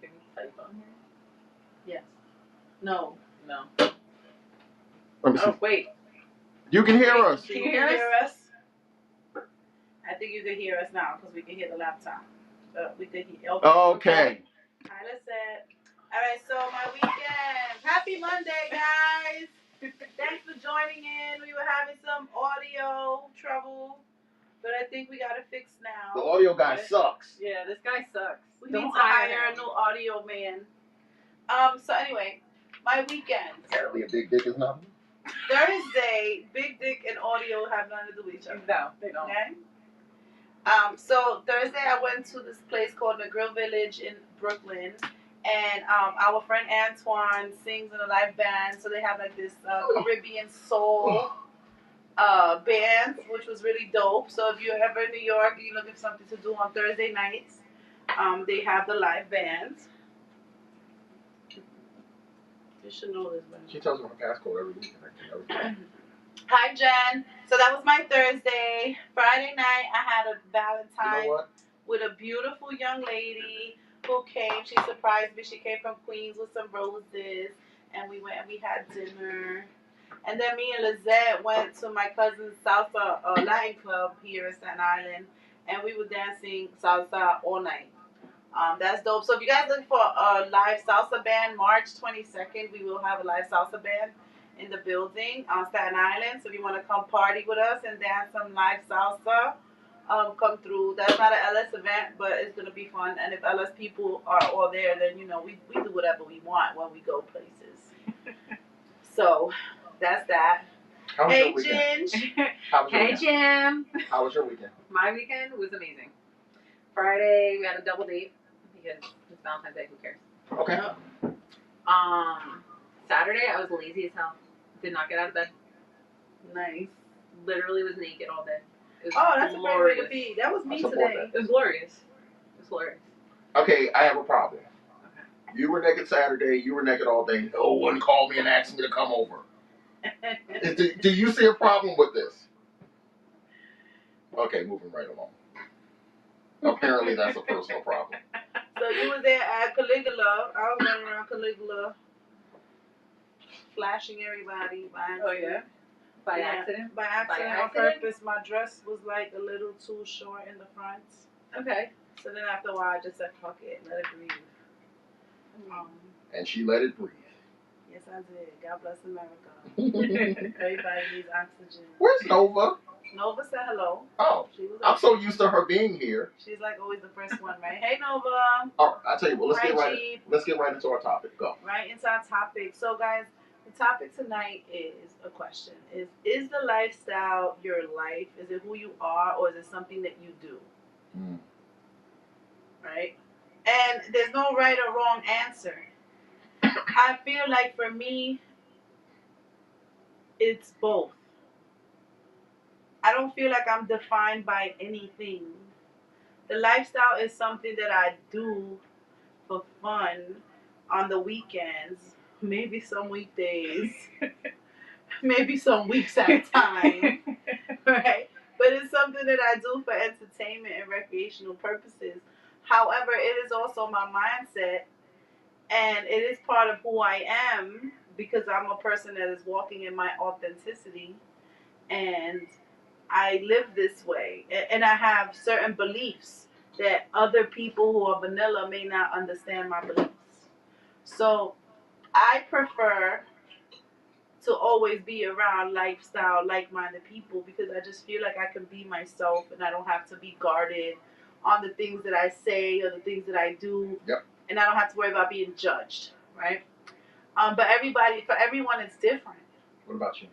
Can we type on here? Yes. No. Let me see. Oh, wait. You can hear us. Can you hear us? I think you can hear us now because we can hear the laptop. We can hear. Okay. All right, let's set. All right, so my weekend. Happy Monday, guys. Thanks for joining in. We were having some audio trouble, but I think we got it fixed now. The audio guy sucks. Yeah, this guy sucks. We need to hire a new audio man. So anyway, my weekend. Apparently a big dick is nothing. Thursday, big dick and audio have nothing to do with each other. No, they don't. Okay? So Thursday I went to this place called the Grill Village in Brooklyn, and our friend Antoine sings in a live band. So they have like this Caribbean soul band, which was really dope. So if you're ever in New York and you're looking for something to do on Thursday nights, they have the live band. You should know this, man. She tells me her passcode every week. Hi, Jen. So that was my Thursday. Friday night, I had a Valentine with a beautiful young lady who came. She surprised me. She came from Queens with some roses, and we went and we had dinner. And then me and Lizette went to my cousin's salsa Latin club here in Staten Island, and we were dancing salsa all night. That's dope. So if you guys look for a live salsa band, March 22nd, we will have a live salsa band in the building on Staten Island. So if you want to come party with us and dance some live salsa, come through. That's not an LS event, but it's going to be fun. And if LS people are all there, then, you know, we do whatever we want when we go places. So that's that. Hey, Ginge. Hey, Jim. How was your weekend? My weekend was amazing. Friday, we had a double date because it's Valentine's Day. Who cares? Okay. Saturday, I was lazy as hell. Did not get out of bed. Nice. Literally was naked all day. It was that's glorious. A great way to be. That was me today. It was glorious. It was glorious. Okay, I have a problem. Okay. You were naked Saturday. You were naked all day. No one called me and asked me to come over. Do you see a problem with this? Okay, moving right along. Apparently that's a personal problem. So you were there at Caligula. I was running around Caligula, flashing everybody by accident. Oh, yeah? By accident? By accident, on purpose. My dress was like a little too short in the front. Okay. So then after a while, I just said, fuck it, let it breathe. And she let it breathe. Yes, I did. God bless America. Everybody needs oxygen. Where's Nova? Nova said hello. Oh, I'm so used to her being here. She's like always the first one, right? Hey, Nova. All right, I'll tell you what. Let's get right into our topic. Go. Right into our topic. So, guys, the topic tonight is a question: Is the lifestyle your life? Is it who you are, or is it something that you do? Right. And there's no right or wrong answer. I feel like for me, it's both. I don't feel like I'm defined by anything. The lifestyle is something that I do for fun on the weekends, maybe some weekdays, maybe some weeks at a time, right? But it's something that I do for entertainment and recreational purposes. However, it is also my mindset, and it is part of who I am because I'm a person that is walking in my authenticity, and I live this way, and I have certain beliefs that other people who are vanilla may not understand my beliefs. So I prefer to always be around lifestyle, like-minded people because I just feel like I can be myself and I don't have to be guarded on the things that I say or the things that I do. Yep. And I don't have to worry about being judged, right? But for everyone, it's different. What about you?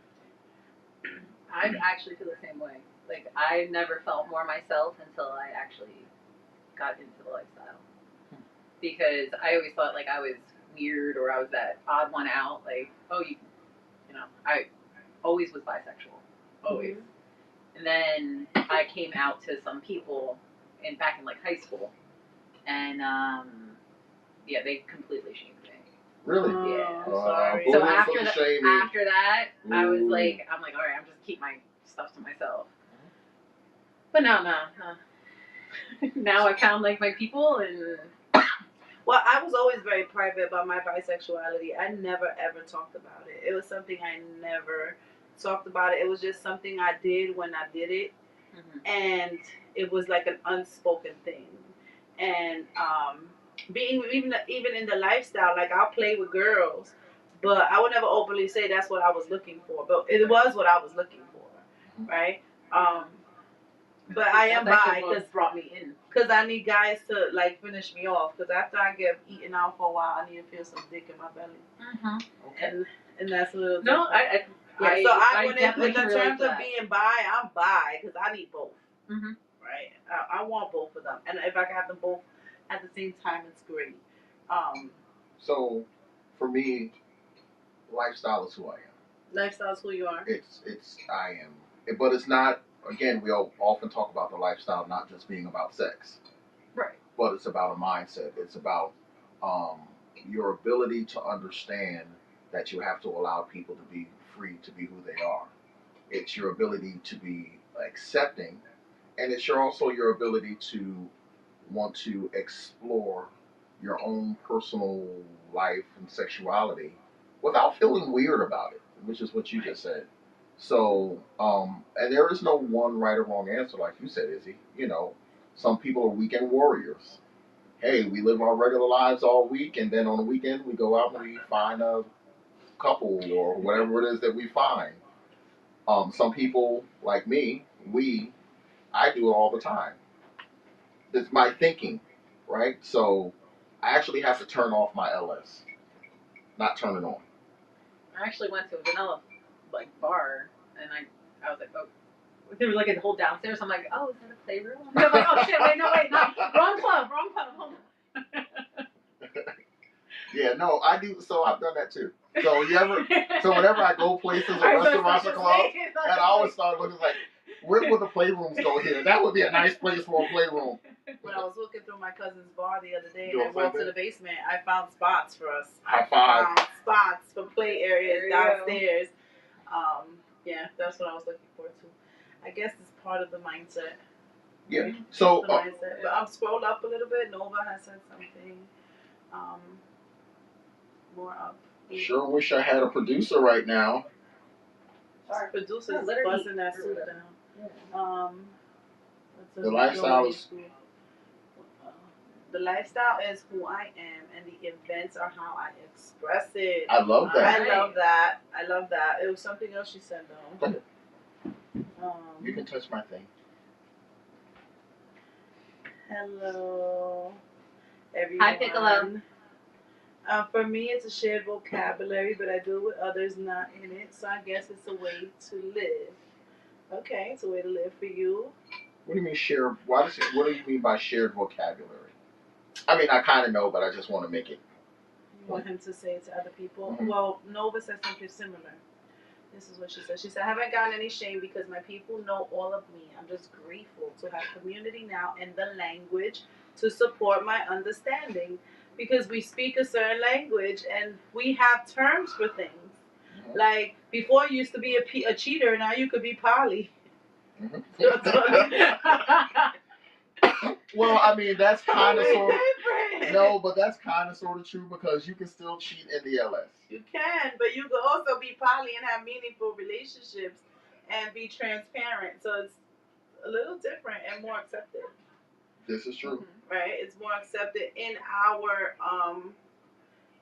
I actually feel the same way. Like, I never felt more myself until I actually got into the lifestyle. Because I always thought, like, I was weird or I was that odd one out. Like, I always was bisexual. Always. Mm-hmm. And then I came out to some people back in, like, high school. And, they completely shamed me. Really? Yeah. Sorry. So after that, I was like, all right, I'm just keep my stuff to myself. But no. Now I found like my people, and Well, I was always very private about my bisexuality. I never ever talked about it. It was something I never talked about. It was just something I did when I did it, and it was like an unspoken thing. And being even in the lifestyle, like I'll play with girls, but I would never openly say that's what I was looking for. But it was what I was looking for, right? Um, but I am bi because brought me in. Cause I need guys to like finish me off. Cause after I get eaten out for a while, I need to feel some dick in my belly. Okay. And that's a little no. different. I So I when definitely in can relate terms to of that. being bi, I'm bi because I need both. Mhm. Right. I want both of them, and if I can have them both at the same time, it's great. So, for me, lifestyle is who I am. Lifestyle is who you are. It's I am, but it's not. Again, we often talk about the lifestyle not just being about sex, Right. but it's about a mindset. It's about um, your ability to understand that you have to allow people to be free to be who they are. It's your ability to be accepting, and it's also your ability to want to explore your own personal life and sexuality without feeling weird about it, which is what you just said. So, and there is no one right or wrong answer, like you said, Izzy. You know, some people are weekend warriors. Hey, we live our regular lives all week, and then on the weekend we go out and we find a couple or whatever it is that we find. Some people, like me, I do it all the time. It's my thinking, right? So I actually have to turn off my LS, not turn it on. I actually went to a vanilla bar, and I was like, oh, there was like a whole downstairs. I'm like, oh, is that a playroom? I'm like, oh shit, wait, no, wait, no, wrong club, hold on. Yeah, no, I do. So I've done that too. So whenever I go places or restaurants or clubs, and I always start looking like, where would the playrooms go here? That would be a nice place for a playroom. When I was looking through my cousin's bar the other day You and I walked to the basement, I found spots for us. High five. Found spots for play areas downstairs. Yeah, that's what I was looking for too. I guess it's part of the mindset. Yeah. Right? So the mindset. But I'll scroll up a little bit. Nova has said something. More up. Sure wish I had a producer right now. Sorry. Producer's busting that suit down. Yeah. The lifestyle is. The lifestyle is who I am, and the events are how I express it. I love that. I love that. I love that. It was something else she said though. Go ahead. You can touch my thing. Hello, everyone. Hi, Piccolo. For me, it's a shared vocabulary, but I do it with others not in it. So I guess it's a way to live. Okay, it's a way to live for you. What do you mean shared? What do you mean by shared vocabulary? I mean, I kind of know, but I just want to make it. You want him to say it to other people? Mm-hmm. Well, Nova said something similar. This is what she said. She said, I haven't gotten any shame because my people know all of me. I'm just grateful to have community now and the language to support my understanding. Because we speak a certain language and we have terms for things. Mm-hmm. Like, before you used to be a cheater, now you could be poly. Mm-hmm. Well, I mean, that's kind of sort of. No, but that's kind of sort of true because you can still cheat in the LS. You can, but you can also be poly and have meaningful relationships and be transparent. So it's a little different and more accepted. This is true. Mm-hmm. Right? It's more accepted in our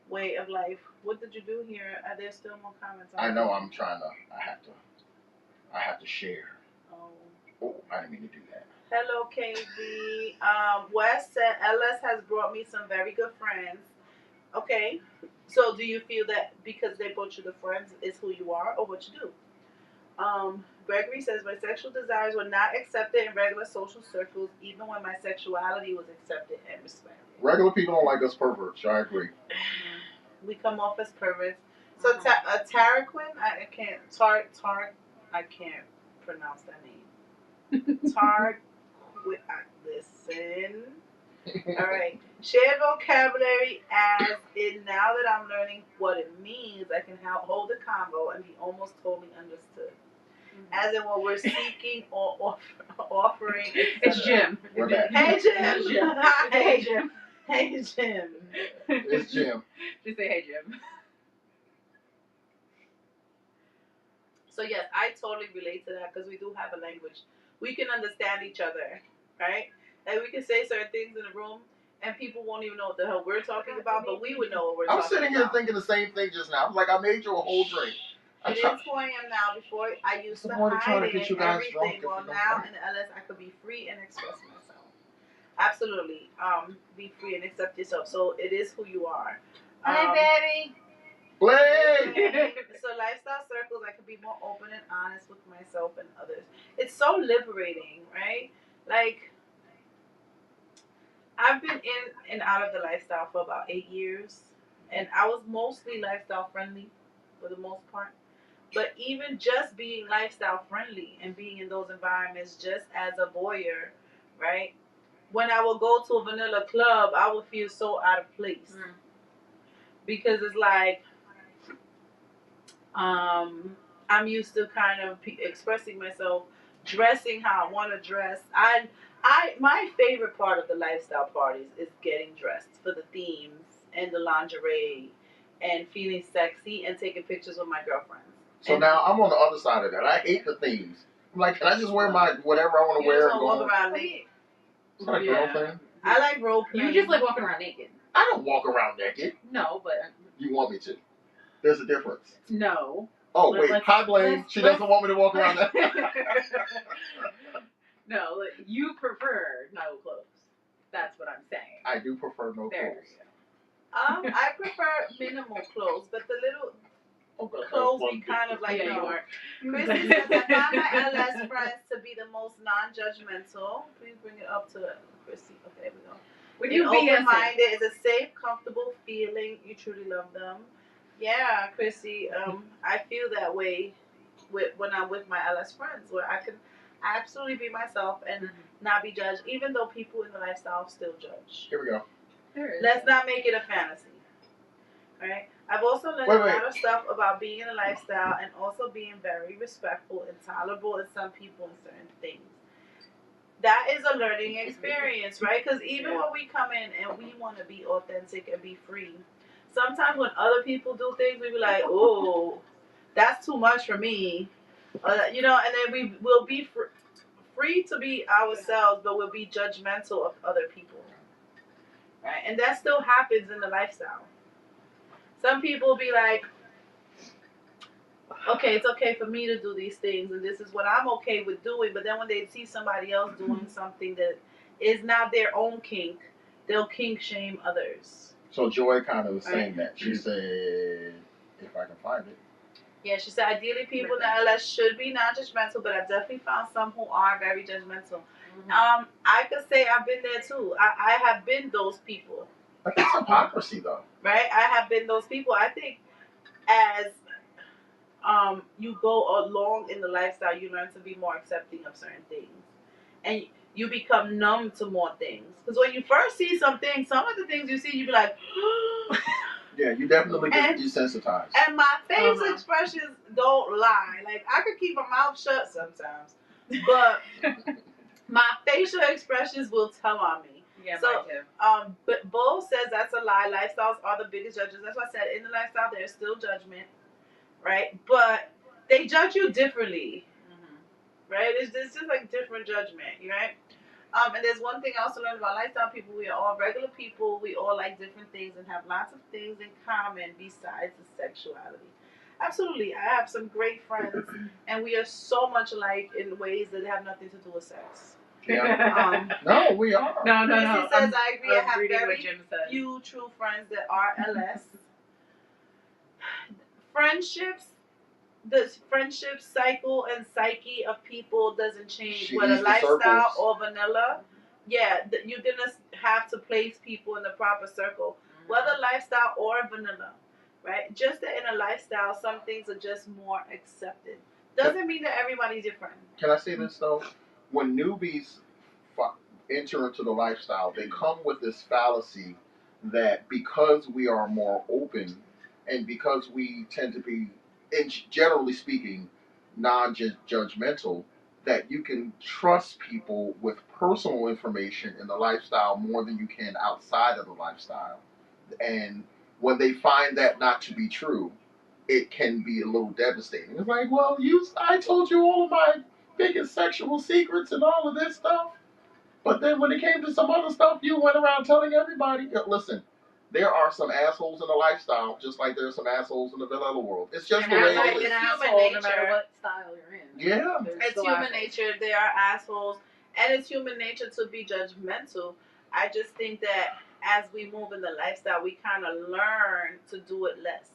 way of life. What did you do here? Are there still more comments? I know. I'm trying to. I have to share. Oh, I didn't mean to do that. Hello, KB. Wes said LS has brought me some very good friends. Okay. So do you feel that because they brought you the friends is who you are or what you do? Gregory says my sexual desires were not accepted in regular social circles, even when my sexuality was accepted and respected. Regular people don't like us perverts. I agree. We come off as perverts. So Taraquin, I can't I can't pronounce that name. Listen. All right. Shared vocabulary as in now that I'm learning what it means, I can hold a convo and be almost totally understood. Mm-hmm. As in what we're seeking or offering. It's Jim. We're back. Hey, Jim. Hey, Jim. Hey, Jim. It's Jim. Just say, hey, Jim. So yes, I totally relate to that because we do have a language. We can understand each other, right? And we can say certain things in the room, and people won't even know what the hell we're talking about, but we would know what we're I'm talking sitting here about. thinking the same thing just now. I'm like, I made you a whole drink. It is 4 a.m. now. Before I used to hide it and everything. Well, now in the LS, I could be free and express myself. Absolutely. Be free and accept yourself. So it is who you are. Hi, baby. Play! So lifestyle circles, I could be more open and honest with myself and others. It's so liberating, right? Like I've been in and out of the lifestyle for about 8 years, and I was mostly lifestyle friendly for the most part. But even just being lifestyle friendly and being in those environments, just as a voyeur, right? When I would go to a vanilla club, I would feel so out of place because it's like I'm used to kind of expressing myself, dressing how I want to dress. My favorite part of the lifestyle parties is getting dressed for the themes and the lingerie and feeling sexy and taking pictures with my girlfriends. So now I'm on the other side of that. I hate the themes. I'm like, can I just wear my whatever I want to You wear just and want go to walk home? around naked. It's not a girl thing. I like role playing. You just like walking around naked. I don't walk around naked. No, but You want me to? There's a difference. no. Oh, wait. Hi, Blaine. She doesn't want me to walk around naked. No, you prefer no clothes. That's what I'm saying. I do prefer no clothes. I prefer minimal clothes, but the little clothes be kind of like, yeah, no. you are. Christy says, I find my LS friends to be the most non-judgmental. Please bring it up to Christy. Okay, there we go. When you open-minded is a safe, comfortable feeling. You truly love them. Yeah, Chrissy. I feel that way when I'm with my LS friends, where I can absolutely be myself and not be judged, even though people in the lifestyle still judge. Here we go. Let's not make it a fantasy. Right? I've also learned a lot of stuff about being in a lifestyle and also being very respectful and tolerable in some people and certain things. That is a learning experience, right? Because even when we come in and we want to be authentic and be free, sometimes when other people do things, we be like, oh, that's too much for me. And then we will be free to be ourselves, but we'll be judgmental of other people. Right? And that still happens in the lifestyle. Some people be like, okay, it's okay for me to do these things, and this is what I'm okay with doing. But then when they see somebody else doing something that is not their own kink, they'll kink shame others. So Joy kind of was saying that. She said, if I can find it. Yeah, she said, ideally people in the LS should be non-judgmental, but I've definitely found some who are very judgmental. I could say I've been there too. I have been those people. But that's hypocrisy, though. Right? I have been those people. I think as you go along in the lifestyle, you learn to be more accepting of certain things. And you become numb to more things. Because when you first see something, some of the things you see, you be like, yeah, you definitely get desensitized. And my face expressions don't lie. Like, I could keep my mouth shut sometimes. But my facial expressions will tell on me. Yeah, so, mine too. But Bo says that's a lie. Lifestyles are the biggest judges. That's why I said in the lifestyle, there's still judgment. Right? But they judge you differently. Right? It's just like different judgment. Right? And there's one thing I also learned about lifestyle people. We are all regular people. We all like different things and have lots of things in common besides the sexuality. Absolutely. I have some great friends, and we are so much alike in ways that have nothing to do with sex. Yeah. No, we are. No. She says, I agree. I have very few true friends that are LS. Friendships. The friendship cycle and psyche of people doesn't change, whether lifestyle or vanilla. Yeah, you're gonna have to place people in the proper circle, whether lifestyle or vanilla, right? Just that in a lifestyle, some things are just more accepted. Doesn't mean that everybody's your friend. Can I say this though? When newbies enter into the lifestyle, they come with this fallacy that because we are more open and because we tend to be, generally speaking, non-judgmental, that you can trust people with personal information in the lifestyle more than you can outside of the lifestyle. And when they find that not to be true, it can be a little devastating. It's like, well, I told you all of my biggest sexual secrets and all of this stuff, but then when it came to some other stuff, you went around telling everybody. Listen, there are some assholes in the lifestyle, just like there's some assholes in the vanilla world. It's just And the way everybody's it an is. asshole no matter what style you're in. Yeah. There's It's still human assholes. nature. There are assholes, and it's human nature to be judgmental. I just think that as we move in the lifestyle, we kind of learn to do it less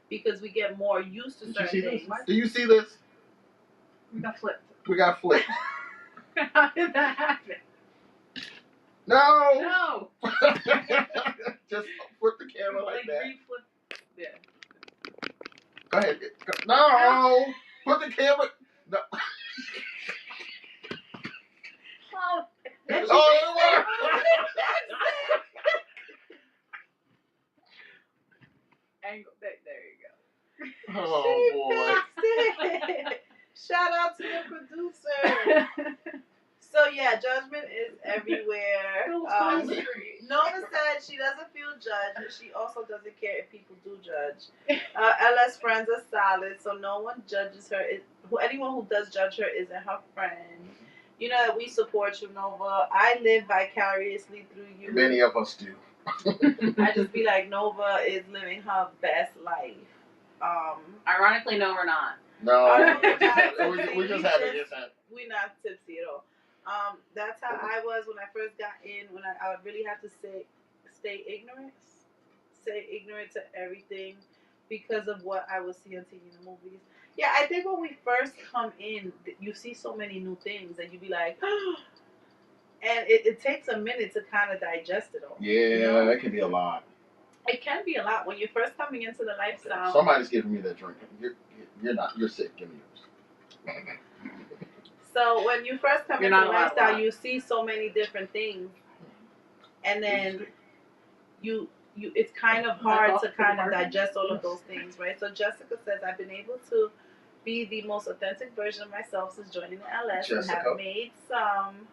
because we get more used to Did you certain see this? things. Do you see this? We got flipped. We got flipped. How did that happen? No. No. Just flip the camera like that. Re-flip. Yeah. Go ahead. No. Put the camera. No. Oh, Oh, it worked. Angle. There you go. Oh boy. Fixed it. Shout out to the producer. So yeah, judgment is everywhere. Nova said she doesn't feel judged, and she also doesn't care if people do judge. LS friends are solid, so no one judges her. Anyone who does judge her isn't her friend. You know that we support you, Nova. I live vicariously through you. Many of us do. I just be like, Nova is living her best life. Ironically, no, we're not. No, tipsy. we just had a different. We're not tipsy at all. That's how I was when I first got in. When I would really have to stay ignorant to everything because of what I was seeing on TV and the movies. Yeah, I think when we first come in, you see so many new things that you be like, and it takes a minute to kind of digest it all. Yeah, you know? that can be a lot. It can be a lot when you're first coming into the lifestyle. Somebody's giving me that drink. You're not. You're sick. Give me yours. So when you first come into the lifestyle, you see so many different things, and then it's kind of hard to kind of digest all of those things, right? So Jessica says, I've been able to be the most authentic version of myself since joining the LS and have made some.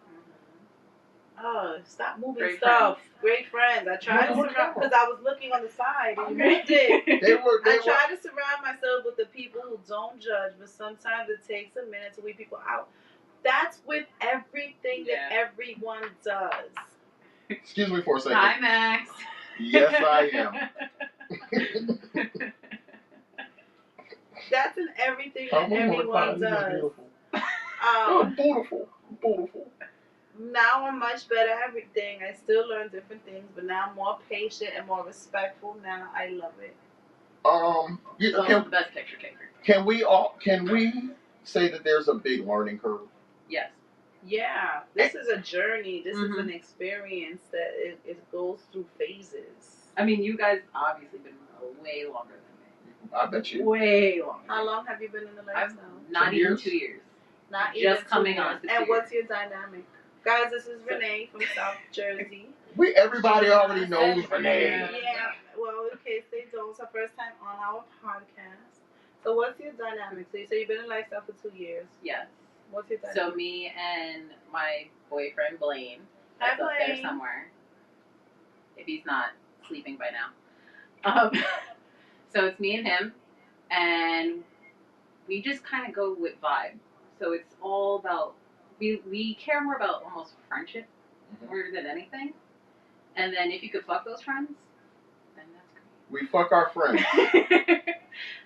Oh, stop moving Great stuff. Great friends. I tried to surround because I was looking on the side and you moved it. I try to surround myself with the people who don't judge, but sometimes it takes a minute to weed people out. That's with everything that everyone does. Excuse me for a second. Hi, Max. Yes, I am. That's in everything that everyone does. Beautiful. Beautiful. Now I'm much better at everything. I still learn different things, but now I'm more patient and more respectful. Now I love it. The best picture taker. Can we say that there's a big learning curve? Yes. Yeah, this is a journey. This is an experience that it goes through phases. I mean, you guys obviously been way longer than me. I bet you. Way longer. How long have you been in the lifestyle? Not even 2 years. Not just even coming on. And what's your dynamic? Guys, this is Renee from South Jersey. Everybody already knows Renee. Yeah, well, in case they don't, it's her first time on our podcast. So what's your dynamic? So you say you've been in lifestyle for 2 years. Yes. What's your dynamic? So me and my boyfriend Blaine, Hi, that's up there somewhere. If he's not sleeping by now. So it's me and him, and we just kind of go with vibe. So it's all about, we care more about almost friendship more than anything. And then if you could fuck those friends, then that's great. We fuck our friends.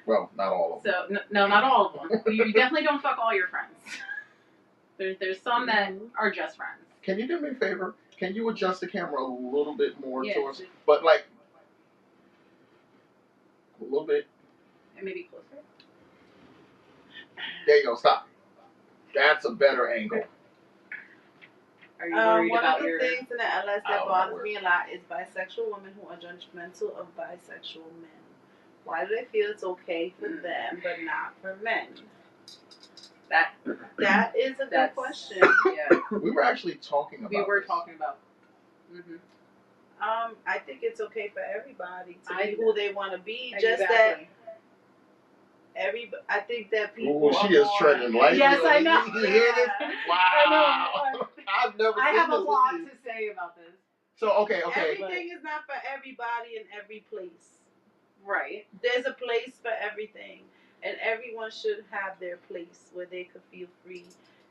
Well, not all of them. So, no, not all of them. You definitely don't fuck all your friends. There's some that are just friends. Can you do me a favor? Can you adjust the camera a little bit more towards, Yes. but like a little bit? And maybe closer. There you go. Stop. That's a better angle. Are you worried one about of the your... things in the LS that bothers me a lot is bisexual women who are judgmental of bisexual men. Why do they feel it's okay for them but not for men? That is a good question. Yeah. We were actually talking about. We were talking about. I think it's okay for everybody to be I who they want to be. Exactly. Just that I think that people. Ooh, she are is more, treading lightly. Yes, I know. You hear this? Yeah. Wow. I know. I've never I seen have a this lot with you. to say about this. So okay. Everything is not for everybody in every place. Right. There's a place for everything, and everyone should have their place where they could feel free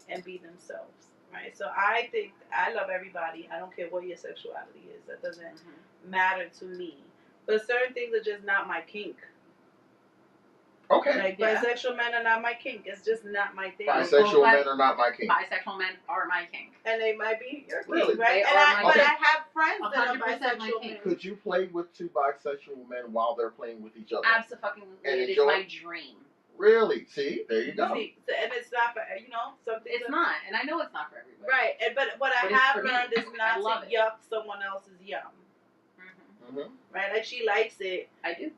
and be themselves. Right. So I think I love everybody. I don't care what your sexuality is. That doesn't matter to me. But certain things are just not my kink. Okay. Like bisexual men are not my kink. It's just not my thing. Bisexual men are not my kink. Bisexual men are my kink. And they might be your kink, Really? right? They But Okay. I have friends that are 100% my bisexual kink. men. Could you play with two bisexual men while they're playing with each other? Absolutely. And It is enjoy? my dream. Really? See, there you go. See, and it's not for something. It's not, and I know it's not for everybody. Right, but what I But it's have for me. learned is I not love to it. yuck someone else's yum. Mm-hmm. Right, like she likes it, I do.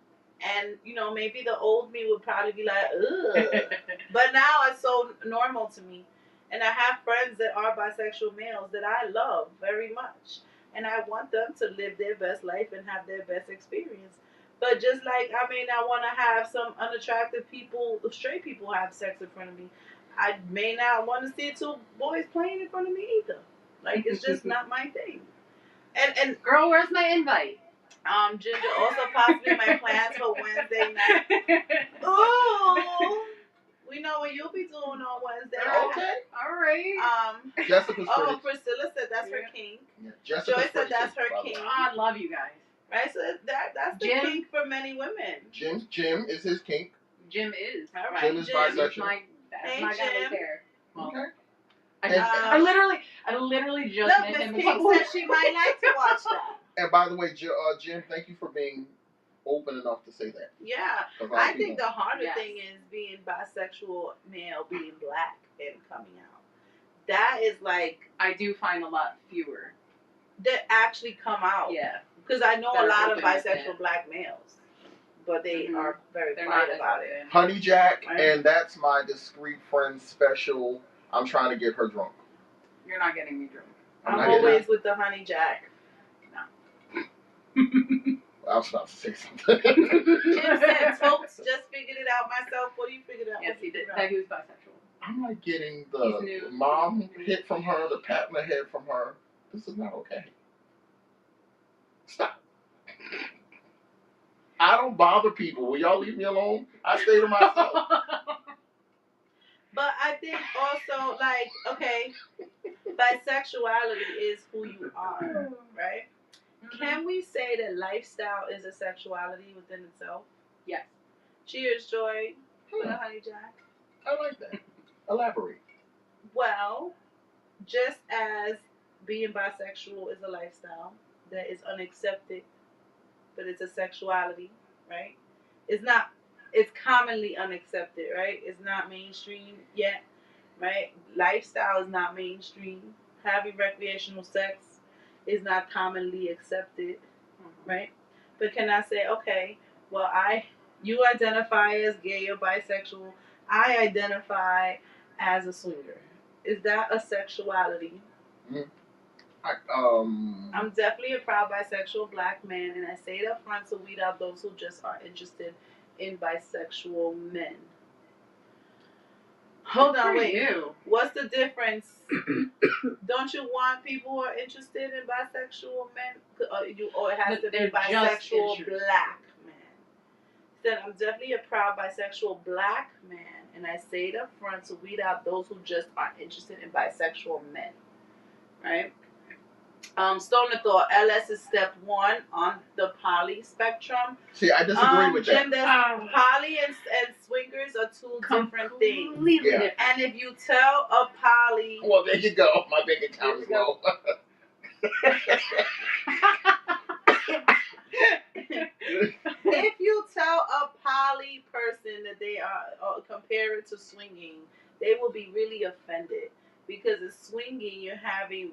and maybe the old me would probably be like, ugh. But now it's so normal to me, and I have friends that are bisexual males that I love very much, and I want them to live their best life and have their best experience. But just like I may not want to have some unattractive people, straight people have sex in front of me, I may not want to see two boys playing in front of me either. Like it's just not my thing. And Girl, where's my invite? Ginger, also possibly my plans for Wednesday night. Ooh, we know what you'll be doing on Wednesday. Okay. All right. Jessica's pretty. Priscilla said that's her kink. Yeah. Jessica's Joy said pretty that's too, her by the way. kink. I love you guys. Right, so that's the Jim? kink for many women. Jim is his kink. Jim is. All right, Jim is bisexual. That's my Hey, guy Jim. right there. Well, Okay. I literally just Look, met Miss him. Pink said she might like to watch that. And by the way, Jim, thank you for being open enough to say that. Yeah, 'Cause a lot I of think people- the harder Yes. thing is being bisexual male, being black, and coming out. That is like I do find a lot fewer. that actually come out. Yeah. Because I know That a are lot of open with bisexual it. black males, but they Mhm. are very They're quiet not about it. Honey Jack, Right. and that's my discreet friend special. I'm trying to get her drunk. You're not getting me drunk. I'm I'm not getting always with the honey jack. I was about to say something. Jim said, "Folks, just figured it out myself." What do you figure out? Yes, What he you did. figure That out? he was bisexual. I'm like getting He's the new. mom hit from her, the pat on the head from her. This is not okay. Stop. I don't bother people. Will y'all leave me alone? I stay to myself. But I think also, like, okay, bisexuality is who you are, right? Can we say that lifestyle is a sexuality within itself? Yes. Cheers, Joy. For the honey jack. I like that. Elaborate. Well, just as being bisexual is a lifestyle that is unaccepted, but it's a sexuality, right? It's commonly unaccepted, right? It's not mainstream yet, right? Lifestyle is not mainstream. Having recreational sex is not commonly accepted, right? But can I say, okay, well, you identify as gay or bisexual, I identify as a swinger. Is that a sexuality? I'm definitely a proud bisexual black man, and I say it up front to weed out those who just are interested in bisexual men. Hold on, wait. You. What's the difference? Don't you want people who are interested in bisexual men? Or it has But to be they're just bisexual interested. black man. Then I'm definitely a proud bisexual black man, and I say it up front to weed out those who just are interested in bisexual men. Right? Stoner thought LS is step 1 on the poly spectrum. See, I disagree with Jim, that. poly and swingers are two different things. Completely Yeah. different. And if you tell a poly, Well, there you go. My bank account is low. if you tell a poly person that they are compare it to swinging, they will be really offended. Because in swinging, you're having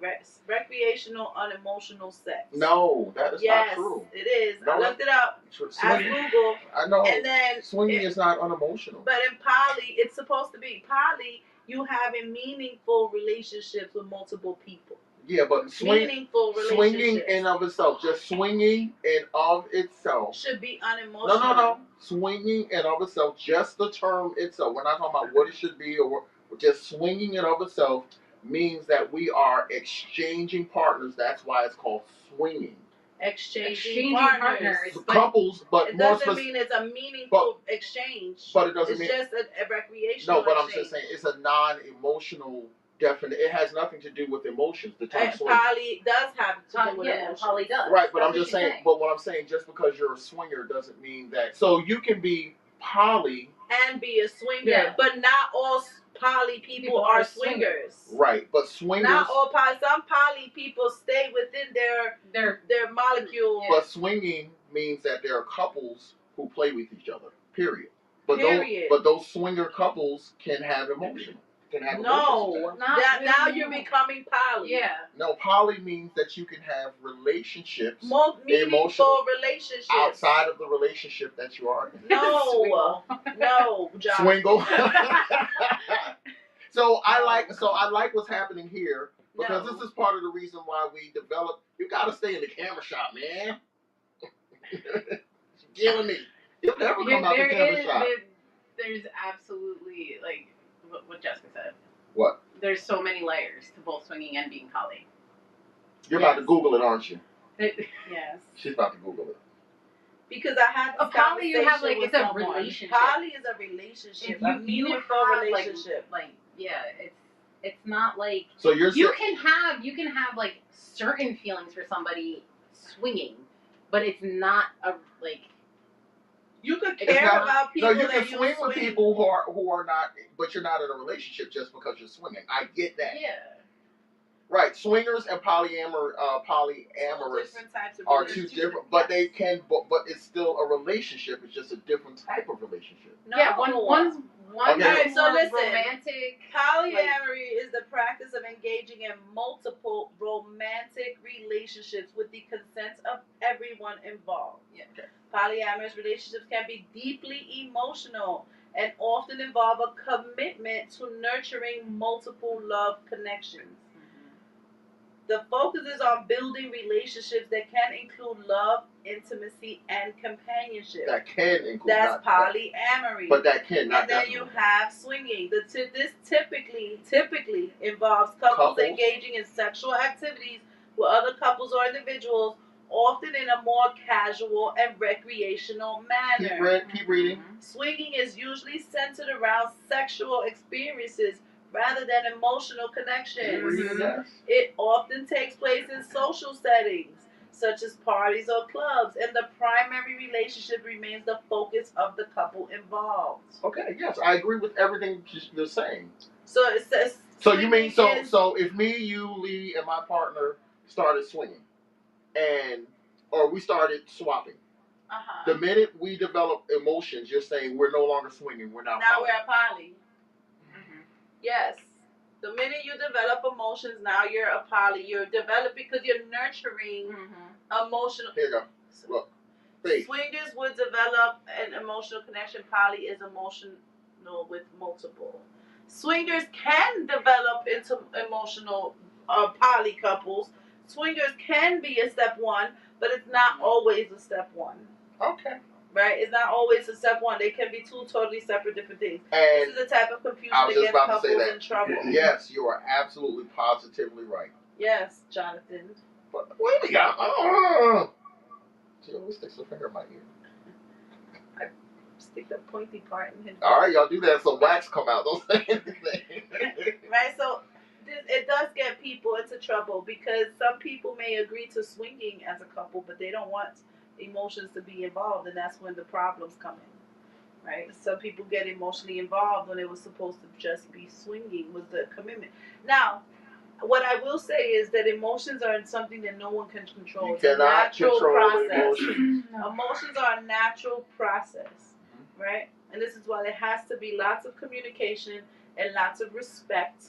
recreational, unemotional sex. No, that is not true. It is. No, I looked it up. Ask Google. I know. And then Swinging is not unemotional. But in poly, it's supposed to be poly. You having meaningful relationships with multiple people. Yeah, but meaningful swinging relationships. in of itself, just swinging in of itself. Should be unemotional. No. Swinging in of itself, just the term itself. We're not talking about what it should be or just swinging in of itself means that we are exchanging partners. That's why it's called swinging. Exchanging partners. Couples, but it doesn't mean it's a meaningful exchange. But it doesn't mean it's just a recreational. No, but exchange. I'm just saying it's a non-emotional definite. It has nothing to do with emotions. The term swinging. Poly does have to do with emotions. Poly does. Right, but I'm just saying. But what I'm saying, just because you're a swinger doesn't mean that. So you can be poly and be a swinger, but not all poly people are swingers. Right, but swingers. Not all poly. Some poly people stay within their molecule. But swinging means that there are couples who play with each other. Period. But those swinger couples can have emotion. Now you're becoming poly. Yeah. No, poly means that you can have relationships, meaningful relationships outside of the relationship that you are in. No, John. Swingle. So I like what's happening here because this is part of the reason why we develop. You gotta stay in the camera shot, man. Killing me. You'll never come out the camera shot. There's absolutely like what Jessica said. What? There's so many layers to both swinging and being poly. You're about to Google it, aren't you? Yes. She's about to Google it. Because I had this poly, you have like with it's a someone. relationship. Poly is a relationship, a meaningful relationship. Like it's not like so you can have like certain feelings for somebody swinging, but it's not a like. You could care about people. No, you can swing with people who are not, but you're not in a relationship just because you're swinging. I get that. Yeah. Right, swingers and polyamorous are two different, but they can, but it's still a relationship. It's just a different type of relationship. No. Yeah, one's okay, so listen. Romantic. Polyamory is the practice of engaging in multiple romantic relationships with the consent of everyone involved. Yeah. Okay. Polyamorous relationships can be deeply emotional and often involve a commitment to nurturing multiple love connections. The focus is on building relationships that can include love, intimacy, and companionship. That can include. That's polyamory. But that can not. And then you have swinging. This typically involves couples engaging in sexual activities with other couples or individuals, often in a more casual and recreational manner. Keep reading. Swinging is usually centered around sexual experiences rather than emotional connections. It often takes place in social settings, such as parties or clubs, and the primary relationship remains the focus of the couple involved. Okay, yes, I agree with everything you're saying. So it says. So you mean so if me, you, Lee, and my partner started swinging, or we started swapping. The minute we develop emotions, you're saying we're no longer swinging. We're now. Now we're a poly. Yes. The minute you develop emotions, now you're a poly. You're developed because you're nurturing emotional. Here you go. Look. Faith. Swingers would develop an emotional connection. Poly is emotional with multiple. Swingers can develop into emotional poly couples. Swingers can be a step one, but it's not always a step one. Okay. Right? It's not always a step one. They can be two totally separate different things. And this is the type of confusion that gets couples in trouble. Yes, you are absolutely positively right. Yes, Jonathan. But wait a minute. She always sticks her finger in my ear. I stick the pointy part in his. All right, y'all do that so wax come out. Don't say anything. Right, so it does get people into trouble because some people may agree to swinging as a couple, but they don't want emotions to be involved, and that's when the problems come in, right? Some people get emotionally involved when it was supposed to just be swinging, was the commitment. Now, what I will say is that emotions are something that no one can control. You cannot control emotions. Emotions are a natural process, right? And this is why there has to be lots of communication and lots of respect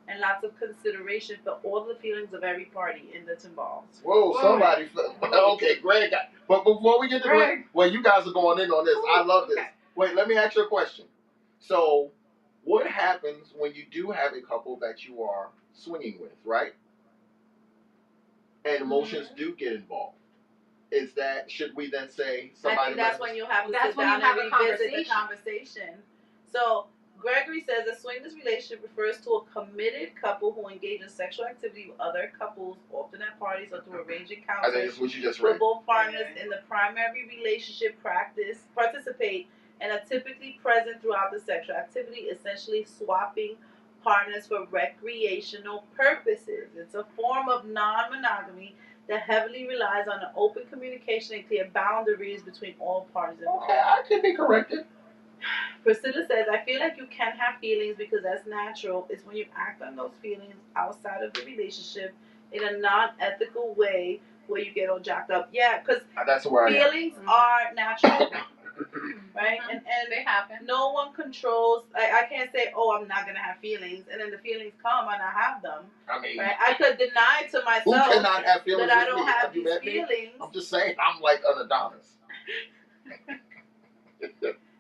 and lots of consideration for all the feelings of every party that's involved. Whoa, somebody. Okay, Greg. But before we get to Greg, well, you guys are going in on this. I love this. Wait, let me ask you a question. So, what happens when you do have a couple that you are swinging with, right? and emotions do get involved. Is that, should we then say somebody? I think that's when you have to That's sit when down you have and a revisit the conversation. conversation. So Gregory says a swingers relationship refers to a committed couple who engage in sexual activity with other couples, often at parties or through arranged I think encounters, it's what you just where read. both partners in the primary relationship participate and are typically present throughout the sexual activity, essentially swapping partners for recreational purposes. It's a form of non-monogamy that heavily relies on an open communication and clear boundaries between all parties involved. Okay, I can be corrected. Priscilla says, I feel like you can have feelings because that's natural. It's when you act on those feelings outside of the relationship in a non-ethical way where you get all jacked up. Yeah, because That's where I am. feelings are natural, right? Mhm. And They happen. no one controls. I can't say, oh, I'm not gonna have feelings, and then the feelings come and I have them. I mean, Right? I could deny to who myself cannot have feelings that I with don't me? have you these met me? feelings. I'm just saying, I'm like an Adonis.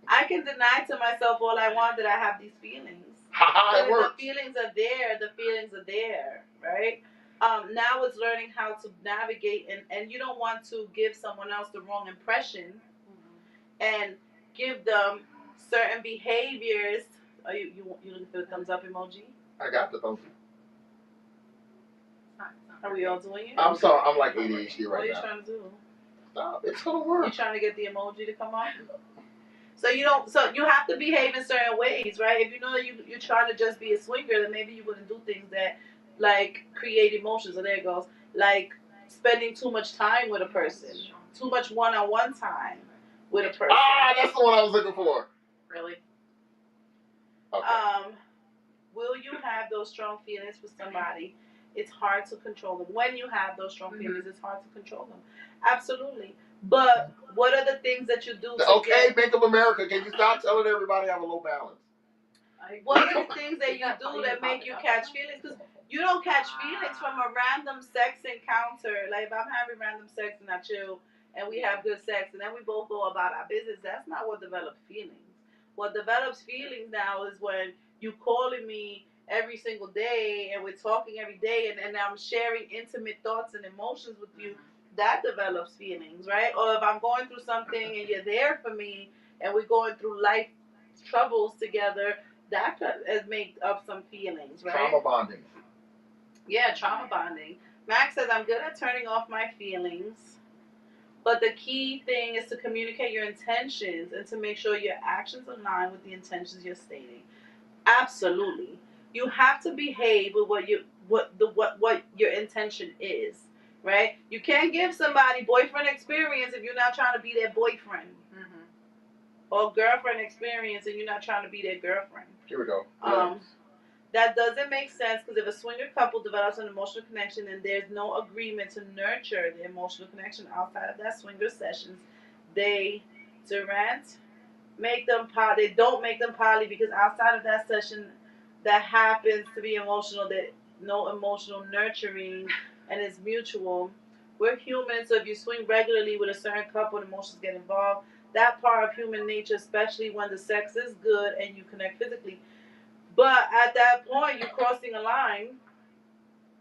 I can deny to myself all I want that I have these feelings. Haha, So it if works. the feelings are there, the feelings are there, right? Now it's learning how to navigate, and you don't want to give someone else the wrong impression and give them certain behaviors. Are you looking for the thumbs up emoji? I got the thumbs. Are we all doing it? I'm sorry, I'm like ADHD What are right you now. trying to do? Stop, it's gonna You work. trying to get the emoji to come up? So you don't. So you have to behave in certain ways, right? If you know that you're trying to just be a swinger, then maybe you wouldn't do things that like create emotions. So there it goes. Like spending too much time with a person, too much one-on-one time with a person. Ah, that's the one I was looking for. Really? Okay. Will you have those strong feelings for somebody? It's hard to control them. When you have those strong feelings, it's hard to control them. Absolutely. But what are the things that you do to Okay, Bank of America, can you stop telling everybody I have a low balance? What are the things that you do that make you catch feelings? Because you don't catch feelings from a random sex encounter. Like if I'm having random sex and I chill and we have good sex and then we both go about our business, that's not what develops feelings. What develops feelings now is when you calling me every single day and we're talking every day and I'm sharing intimate thoughts and emotions with you. That develops feelings, right? Or if I'm going through something and you're there for me and we're going through life troubles together, that has made up some feelings, right? Trauma bonding. Yeah, trauma bonding. Max says, I'm good at turning off my feelings, but the key thing is to communicate your intentions and to make sure your actions align with the intentions you're stating. Absolutely. You have to behave with what your intention is, right? You can't give somebody boyfriend experience if you're not trying to be their boyfriend. Or girlfriend experience and you're not trying to be their girlfriend. Here we go. That doesn't make sense because if a swinger couple develops an emotional connection and there's no agreement to nurture the emotional connection outside of that swinger sessions, they don't make them poly because outside of that session that happens to be emotional, that no emotional nurturing and it's mutual. We're humans, so if you swing regularly with a certain couple and emotions get involved, that part of human nature, especially when the sex is good and you connect physically. But at that point, you're crossing a line,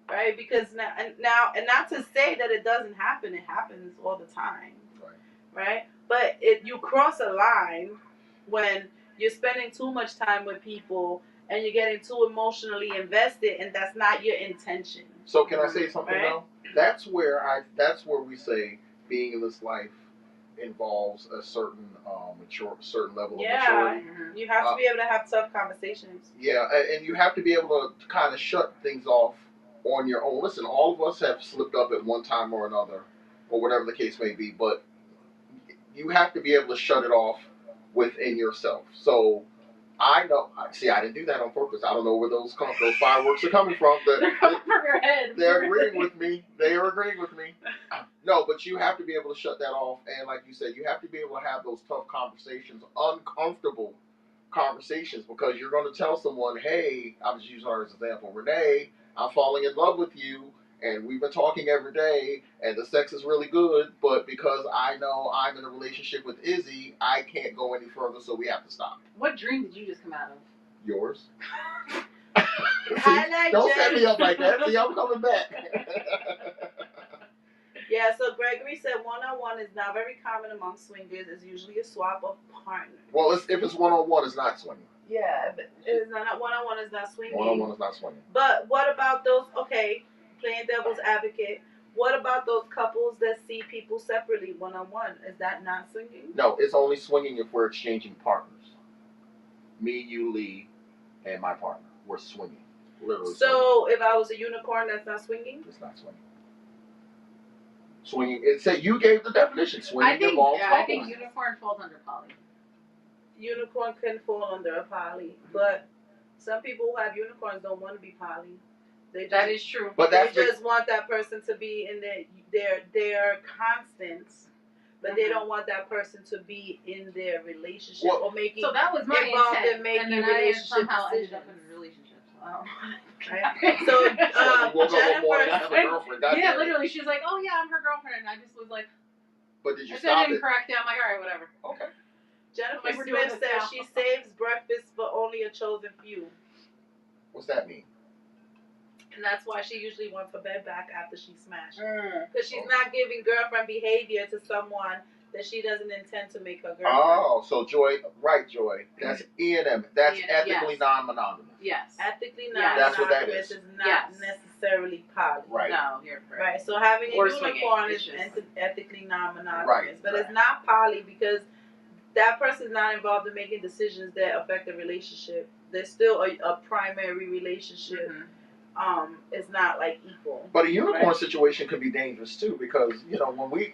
right? Because now, and not to say that it doesn't happen, it happens all the time, right? But you cross a line when you're spending too much time with people and you're getting too emotionally invested, and that's not your intention. So can I say something right? now? That's where we say being in this life involves a certain certain level of maturity. You have to be able to have tough conversations. Yeah, and you have to be able to kind of shut things off on your own. Listen, all of us have slipped up at one time or another, or whatever the case may be, but you have to be able to shut it off within yourself. So I know. See, I didn't do that on purpose. I don't know where those fireworks are coming from. They're coming from your head. They're agreeing with me. They are agreeing with me. No, but you have to be able to shut that off. And like you said, you have to be able to have those tough conversations, uncomfortable conversations, because you're going to tell someone, hey, I'm just using her as an example, Renee, I'm falling in love with you, and we've been talking every day, and the sex is really good, but because I know I'm in a relationship with Izzy, I can't go any further, so we have to stop. What dream did you just come out of? Yours. I like don't set me up like that. See, I'm coming back. Yeah, so Gregory said one-on-one is not very common among swingers. It's usually a swap of partners. Well, if it's one-on-one, it's not swinging. Yeah, but it's not one-on-one is not swinging. One-on-one is not swinging. But what about those? Okay, playing devil's advocate. What about those couples that see people separately, one-on-one? Is that not swinging? No, it's only swinging if we're exchanging partners. Me, you, Lee, and my partner. We're swinging. Literally. So swinging. If I was a unicorn, that's not swinging? It's not swinging. Swinging. It said you gave the definition. Swinging involves couples. I think unicorn falls under poly. Unicorn can fall under a poly, but some people who have unicorns don't want to be poly. That is true. But they just want that person to be in their constants, but they don't want that person to be in their relationship or making. So that was my involved intent. in making and then relationship somehow decisions. ended up in a relationship. Wow. Right? So Jennifer, yeah, literally, she was like, "Oh yeah, I'm her girlfriend," and I just was like, "But did you I stop didn't it?" correct it. I'm like, "All right, whatever." Okay. Jennifer Smith says she saves breakfast for only a chosen few. What's that mean? And that's why she usually wants her bed back after she smashed. Because she's not giving girlfriend behavior to someone that she doesn't intend to make her girlfriend. Oh, so Joy, right, Joy. That's E&M. That's ethically non-monogamous. Yes. Ethically non-monogamous is not necessarily poly. Right. No, you're correct. Right, so having a unicorn is ethically non-monogamous. Right. But it's not poly because that person's not involved in making decisions that affect the relationship. There's still a primary relationship. Mm-hmm. It's not like equal. But a unicorn situation could be dangerous too, because when we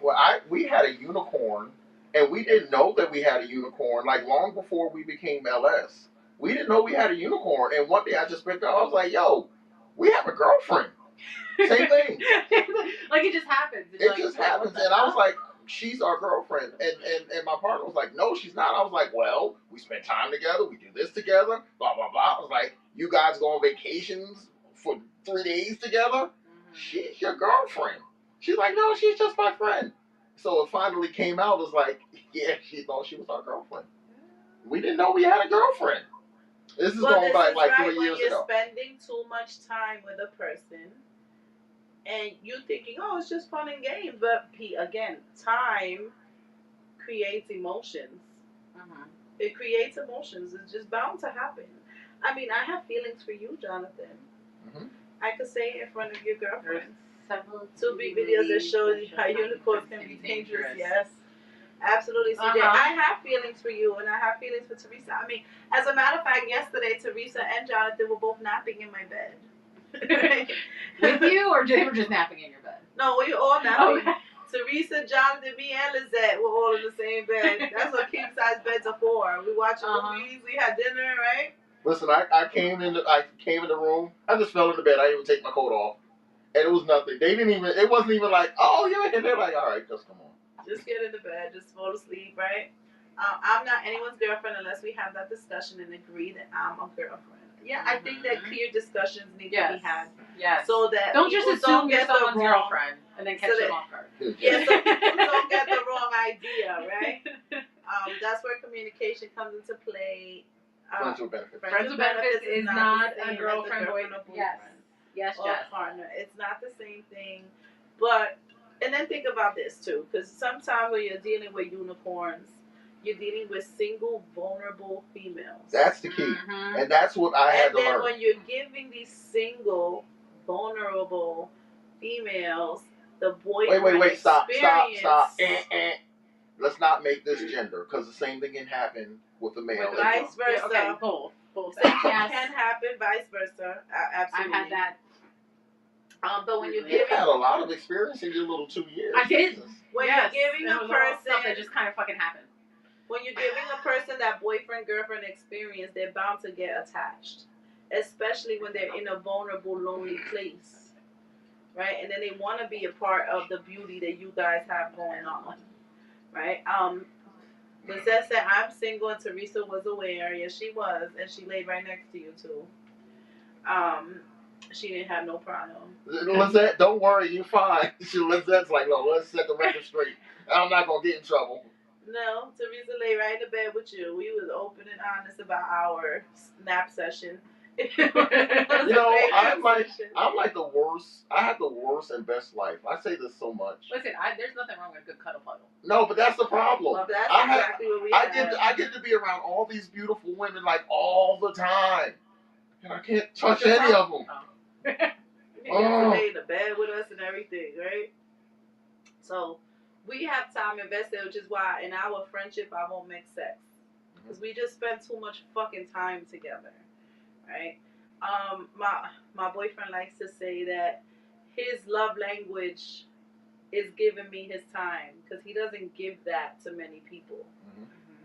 had a unicorn, and we didn't know that we had a unicorn. Like long before we became LS, we didn't know we had a unicorn. And one day I just picked up, I was like, "Yo, we have a girlfriend." Same thing. Like it just happens. It just happens, and I was like, "She's our girlfriend," and my partner was like, "No, she's not." I was like, "Well, we spend time together, we do this together, blah blah blah." I was like, "You guys go on vacations for 3 days together? She's your girlfriend." She's like, "No, she's just my friend." So it finally came out as like, yeah, she thought she was our girlfriend. We didn't know we had a girlfriend. This is going back like 3 years ago. When you're spending too much time with a person, and you thinking, "Oh, it's just fun and games," but again, time creates emotions. It creates emotions. It's just bound to happen. I mean, I have feelings for you, Jonathan. I could say it in front of your girlfriend. Two big videos that show you how unicorns can be dangerous. Yes, absolutely, CJ. I have feelings for you, and I have feelings for Teresa. I mean, as a matter of fact, yesterday Teresa and Jonathan were both napping in my bed. With you, or they were just napping in your bed? No, we were all napping. Okay. Teresa, Jonathan, me, and Lizette were all in the same bed. That's what king size beds are for. We watched movies, we had dinner, right? Listen, I came in the room. I just fell into bed. I didn't even take my coat off, and it was nothing. It wasn't even like, "Oh, you're in." They're like, "All right, just come on. Just get into bed, just fall asleep, right?" I'm not anyone's girlfriend unless we have that discussion and agree that I'm a girlfriend. Yeah, I think that clear discussions need to be had. Yes. So that don't just assume you're someone's girlfriend and then catch them off guard. Yeah, so people don't get the wrong idea, right? That's where communication comes into play. Friends with benefits. Friends with benefits is not a girlfriend, boyfriend. Yes, or partner. It's not the same thing. But, and then think about this too, because sometimes when you're dealing with unicorns, you're dealing with single, vulnerable females. That's the key. And that's what I had to learn. And then when you're giving these single, vulnerable females the boyfriend Wait, stop. experience. Let's not make this gender, because the same thing can happen with the male. Vice versa. Yeah, okay, both. Same thing can happen, vice versa. Absolutely. I've had that. But when you're You've had a lot of experience in your little 2 years. I did. When you're giving a person stuff that just kind of fucking happened. When you're giving a person that boyfriend-girlfriend experience, they're bound to get attached, especially when they're in a vulnerable, lonely place, right? And then they want to be a part of the beauty that you guys have going on, right? Lizette said, "I'm single," and Teresa was aware. Yes, she was, and she laid right next to you too. She didn't have no problem. Lizette, don't worry, you're fine. Lizette's like, "No, let's set the record straight. I'm not gonna get in trouble." No, Teresa lay right in the bed with you. We was open and honest about our nap session, You know, I'm like the worst. I have the worst and best life. I say this so much. Listen, there's nothing wrong with a good cuddle puddle. No, but that's the problem. Well, that's I exactly what we have. I get to be around all these beautiful women like all the time, and I can't touch any of them. You get to lay in the bed with us and everything, right? So we have time invested, which is why in our friendship I won't mix sex, because we just spend too much fucking time together, right? My boyfriend likes to say that his love language is giving me his time, because he doesn't give that to many people,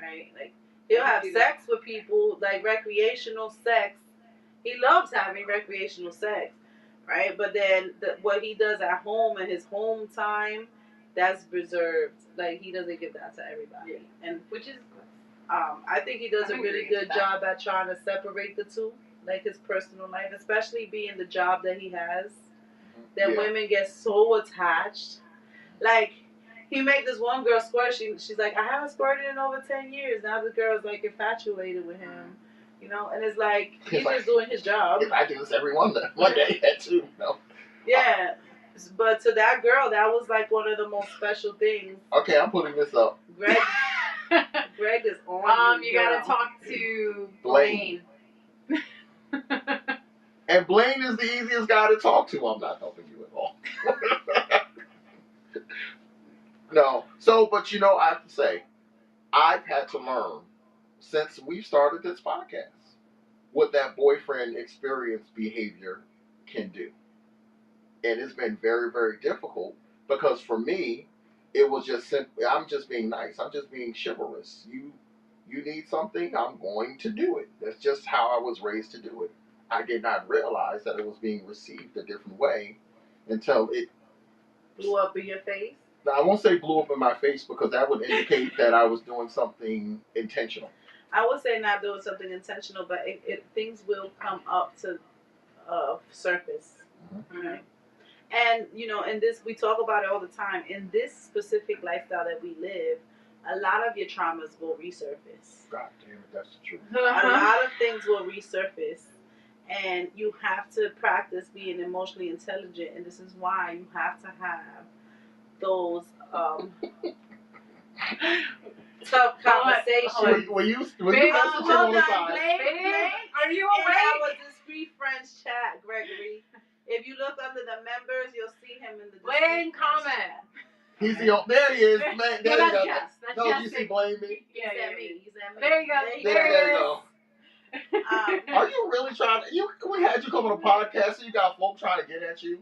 right? Like he'll have sex with people, like recreational sex. He loves having recreational sex, right? But then what he does at home and his home time, that's reserved. Like he doesn't give that to everybody, and which is, I think he does a really good job at trying to separate the two, like his personal life, especially being the job that he has. That women get so attached. Like he made this one girl squirt. She's like, I haven't squirted in over 10 years. Now the girl's like infatuated with him. You know, and it's like he's just doing his job. If I do this every one day, too. No. Yeah, but to that girl, that was like one of the most special things. Okay, I'm putting this up. Greg is on. You gotta talk to Blaine. And Blaine is the easiest guy to talk to. I'm not helping you at all. No. So, but you know, I have to say, I've had to learn since we started this podcast what that boyfriend experience behavior can do. And it's been very, very difficult because for me, it was just simply, I'm just being nice. I'm just being chivalrous. You need something, I'm going to do it. That's just how I was raised to do it. I did not realize that it was being received a different way until it blew up in your face. Now, I won't say blew up in my face because that would indicate that I was doing something intentional. I would say not doing something intentional, but things will come up to surface. Mm-hmm. Right? And, you know, in this, we talk about it all the time. In this specific lifestyle that we live, a lot of your traumas will resurface. God damn it, that's the truth. A lot of things will resurface. And you have to practice being emotionally intelligent. And this is why you have to have those tough conversations. When you hold on, the side. Blake, are you in awake? our Discreet Friends chat, Gregory. If you look under the members, you'll see him in the Blaine comment. He's there he is. Man, there you go. No, you see Blame me? Yeah, me. There you go. There you go. Are you really trying to, we had you come on a podcast and you got folk trying to get at you?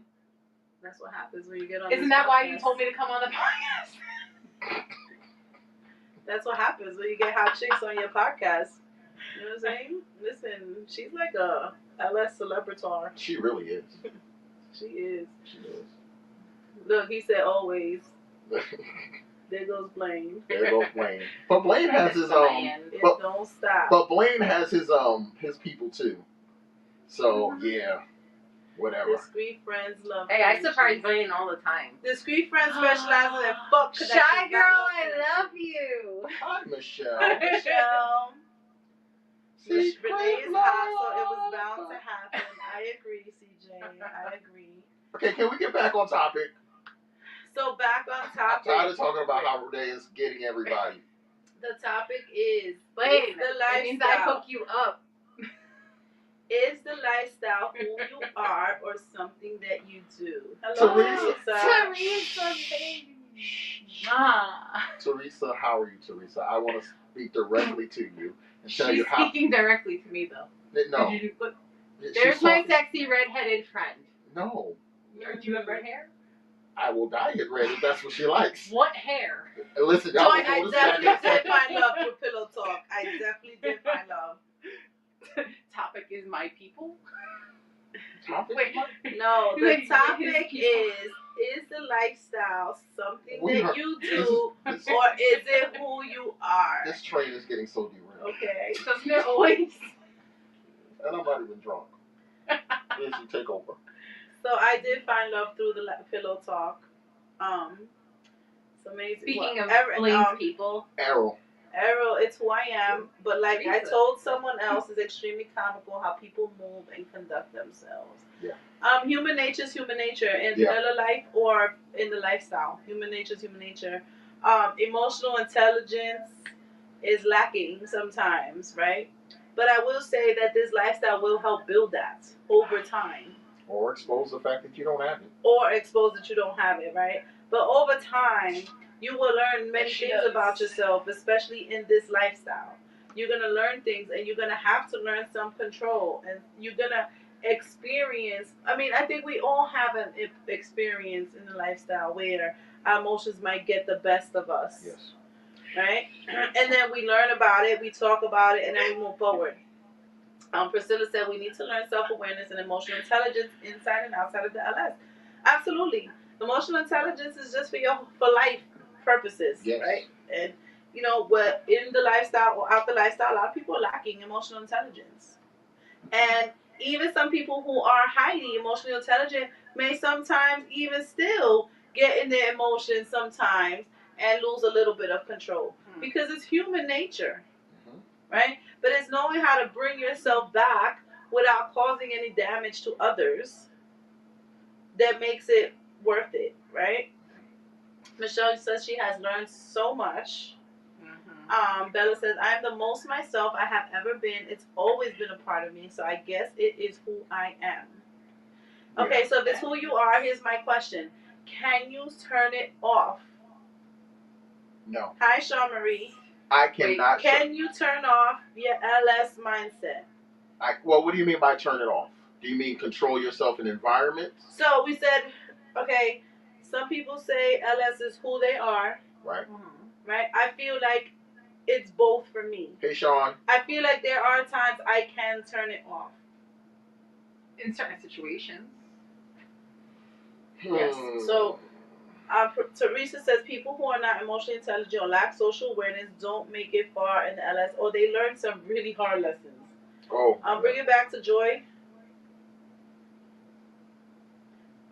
That's what happens when you get on Isn't that why you told me to come on the podcast? That's what happens when you get hot chicks on your podcast. You know what I'm saying? Listen, she's like a LS celebritar. She really is. She is. She is. Look, he said always. There goes Blaine. There goes Blaine. But Blaine has his don't stop. But Blaine has his people too. So yeah. Whatever. Discreet Friends love. Hey, I surprise Blaine all the time. Discreet Friends specializes in fuck connections. Shy girl, I love you. Hi, Michelle. Michelle. Renee is love. hot, so it was bound to happen. I agree, CJ. I agree. Okay, can we get back on topic? So back on topic. I'm tired of talking about how Renee is getting everybody. The topic is Blaine. The lifestyle. It means I hook you up. Is the lifestyle who you are or something that you do? Hello, Teresa, baby. Teresa, how are you, Teresa? I want to speak directly to you and tell you how. She's speaking directly to me, though. No. There's my sexy redheaded friend. No. Do you have red hair? I will dye it red if that's what she likes. What hair? Listen, so I definitely did find love with Pillow Talk. I definitely did find love. Topic is my people. Wait, no. The topic is the lifestyle something that you do, or is it who you are? This train is getting so derailed. Okay. Doesn't it always? And I'm not even drunk. Please, you take over. So I did find love through the Pillow Talk. It's amazing. Speaking of Blaine's people. Errol. Errol, it's who I am, but like I Teresa. told someone else, it's extremely comical how people move and conduct themselves. Yeah. Human nature is human nature in Yeah. vanilla life or in the lifestyle. Human nature is human nature. Emotional intelligence is lacking sometimes, right? But I will say that this lifestyle will help build that over time. Or expose the fact that you don't have it. Or expose that you don't have it, right? But over time, you will learn many things about yourself, especially in this lifestyle. You're going to learn things and you're going to have to learn some control and you're going to experience. I mean, I think we all have an experience in the lifestyle where our emotions might get the best of us. Yes. Right? And then we learn about it, we talk about it, and then we move forward. Priscilla said we need to learn self-awareness and emotional intelligence inside and outside of the LS. Absolutely. Emotional intelligence is just for life purposes, yes. right? And you know what, in the lifestyle or out the lifestyle, a lot of people are lacking emotional intelligence. And even some people who are highly emotionally intelligent may sometimes even still get in their emotions sometimes and lose a little bit of control because it's human nature. Right? But it's knowing how to bring yourself back without causing any damage to others that makes it worth it, right? Michelle says she has learned so much. Bella says, I'm the most myself I have ever been. It's always been a part of me, so I guess it is who I am. Okay, so if it's who you are, here's my question. Can you turn it off? No. Hi, Sean Marie. I cannot. Can you turn off your LS mindset? Well, what do you mean by turn it off? Do you mean control yourself in environments? So we said, okay, some people say LS is who they are. Right. Right? I feel like it's both for me. Hey, Sean. I feel like there are times I can turn it off. In certain situations. Yes. So Teresa says people who are not emotionally intelligent or lack social awareness don't make it far in the LS, or they learn some really hard lessons. Oh. Bring it back to Joy.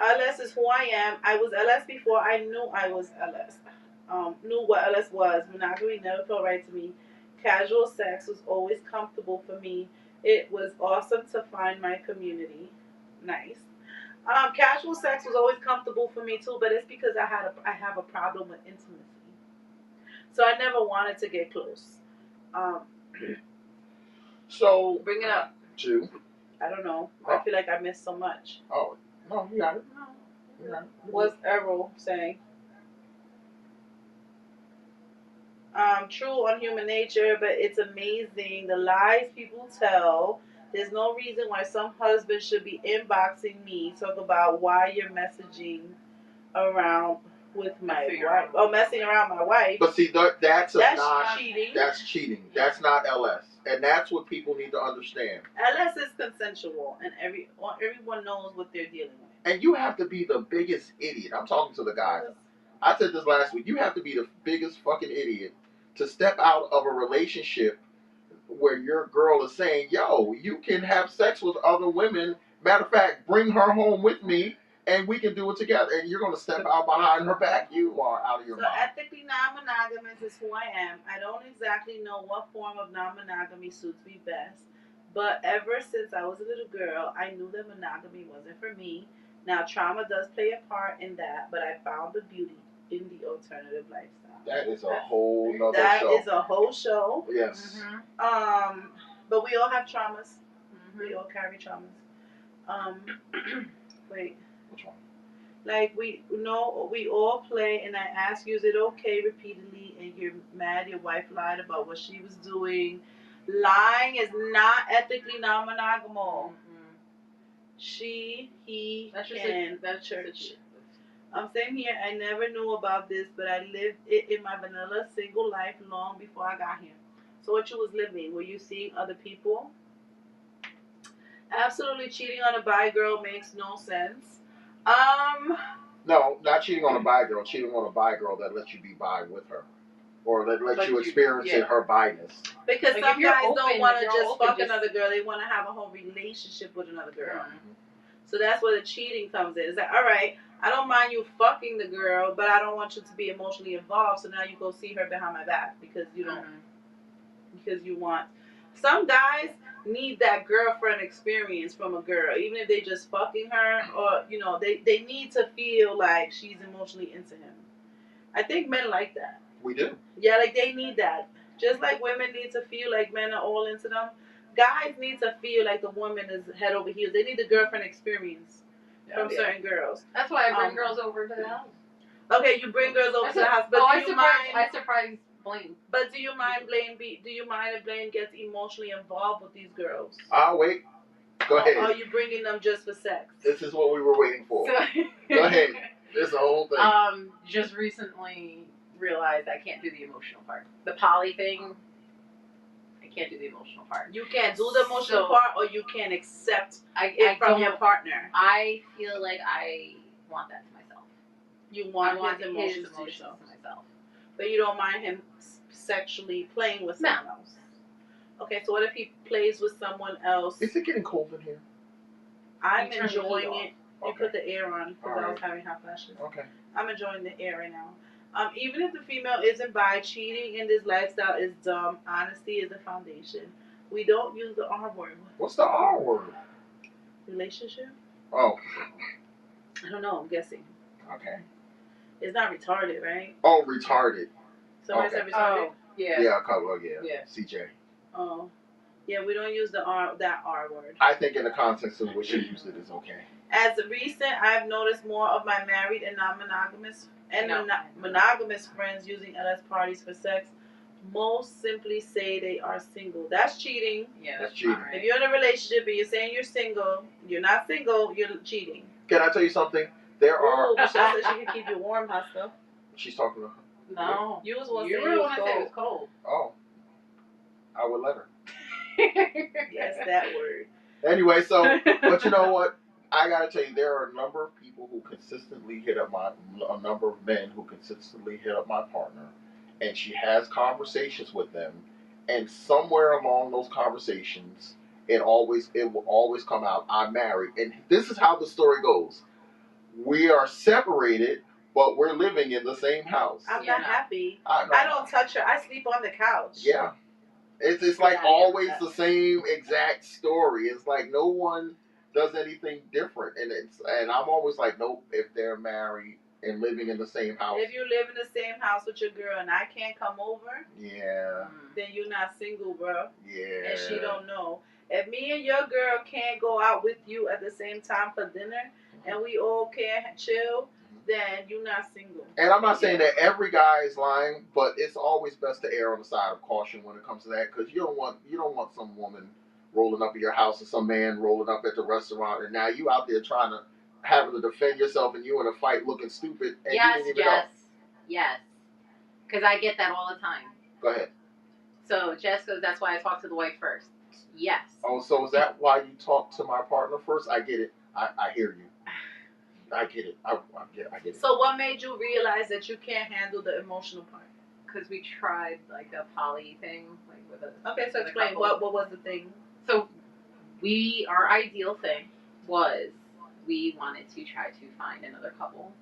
LS is who I am. I was LS before I knew I was LS. Knew what LS was. Monogamy never felt right to me. Casual sex was always comfortable for me. It was awesome to find my community. Nice. Casual sex was always comfortable for me too, but it's because I have a problem with intimacy. So I never wanted to get close. So bring it up. Two. I don't know. I feel like I missed so much. Oh no, you got it. You got it. What's Errol saying? True on human nature, but it's amazing the lies people tell. There's no reason why some husbands should be inboxing me, talk about why you're messaging around with my wife. Oh, messing around my wife. But see, that's not cheating. That's cheating. That's not LS, and that's what people need to understand. LS is consensual, and everyone knows what they're dealing with. And you have to be the biggest idiot. I'm talking to the guys. I said this last week. You have to be the biggest fucking idiot to step out of a relationship where your girl is saying, yo, you can have sex with other women. Matter of fact, bring her home with me and we can do it together. And you're going to step out behind her back. You are out of your mind. So ethically non-monogamous is who I am. I don't exactly know what form of non-monogamy suits me best. But ever since I was a little girl, I knew that monogamy wasn't for me. Now, trauma does play a part in that, but I found the beauty in the alternative lifestyle. That is a whole nother show. That is a whole show. Yes. But we all have traumas. We all carry traumas. Wait. Which one? Like we all play, and I ask you, is it okay repeatedly, and you're mad your wife lied about what she was doing. Lying is not ethically non-monogamous. She, he, can. That's church. I'm saying here, I never knew about this, but I lived it in my vanilla single life long before I got here. So what you was living? Were you seeing other people? Absolutely, cheating on a bi girl makes no sense. No, not cheating on a bi girl. Cheating on a bi girl that lets you be bi with her, or let you experience her bi-ness. Because some guys don't want to just fuck another girl; they want to have a whole relationship with another girl. So that's where the cheating comes in. It's like, all right, I don't mind you fucking the girl, but I don't want you to be emotionally involved. So now you go see her behind my back because you don't because you want. Some guys need that girlfriend experience from a girl, even if they just fucking her, or they need to feel like she's emotionally into him. I think men like that. We do. Yeah, like they need that. Just like women need to feel like men are all into them, guys need to feel like the woman is head over heels. They need the girlfriend experience from certain girls. That's why I bring girls over to the house. Okay, you bring girls over to the house, but I do you mind? I surprise Blaine. But do you mind Do you mind if Blaine gets emotionally involved with these girls? I'll wait. Go ahead. Or are you bringing them just for sex? This is what we were waiting for. Go ahead. This is the whole thing. Just recently realized I can't do the emotional part. The poly thing, I can't do the emotional part. You can't do the emotional part, or you can't accept it from your partner. I feel like I want that to myself. You want his emotions to myself. But you don't mind him sexually playing with someone else. Okay, so what if he plays with someone else? Is it getting cold in here? I'm enjoying it. You Okay. put the air on because I was Alright. having hot flashes. Okay. I'm enjoying the air right now. Even if the female isn't bi, cheating in this lifestyle is dumb. Honesty is the foundation. We don't use the R word. What's the R word? Relationship? Oh. I don't know. I'm guessing. Okay. It's not retarded, right? Oh, retarded. Somebody said retarded? Oh, yeah. Yeah, a couple. Yeah. Yeah. CJ. Oh. Yeah, we don't use that R word. I think in the context in which you used it is okay. As of recent, I've noticed more of my married and non-monogamous monogamous friends using LS parties for sex. Most simply say they are single. That's cheating. Yeah, That's cheating. Right. If you're in a relationship and you're saying you're single, you're not single, you're cheating. Can I tell you something? There are. Oh, Michelle said she can keep you warm, hot stuff. She's talking to her. No. You was one You saying were it the was one that said it was cold. cold. Oh. I would let her. Yes, that word. Anyway, so, but you know what? I gotta tell you, there are a number of people who consistently a number of men who consistently hit up my partner, and she has conversations with them, and somewhere along those conversations, it will always come out, I'm married, and this is how the story goes. We are separated, but we're living in the same house. I'm not happy. I don't touch her. I sleep on the couch. Yeah. It's like always the same exact story. It's like no one does anything different, and I'm always like, nope. If they're married and living in the same house, if you live in the same house with your girl and I can't come over, yeah, then you're not single, bro. Yeah. And she don't know. If me and your girl can't go out with you at the same time for dinner, and we all can't chill, then you're not single. And I'm not saying that every guy is lying, but it's always best to err on the side of caution when it comes to that, because you don't want some woman rolling up at your house or some man rolling up at the restaurant, and now you out there having to defend yourself, and you in a fight looking stupid, and you didn't even know. Yes. Because I get that all the time. Go ahead. So Jess goes, that's why I talk to the wife first. Yes. Oh, so is that why you talk to my partner first? I get it. I hear you. I get it. I get it. So what made you realize that you can't handle the emotional part? Because we tried like a poly thing, like with a. Okay, so explain what was the thing. So our ideal thing was we wanted to try to find another couple,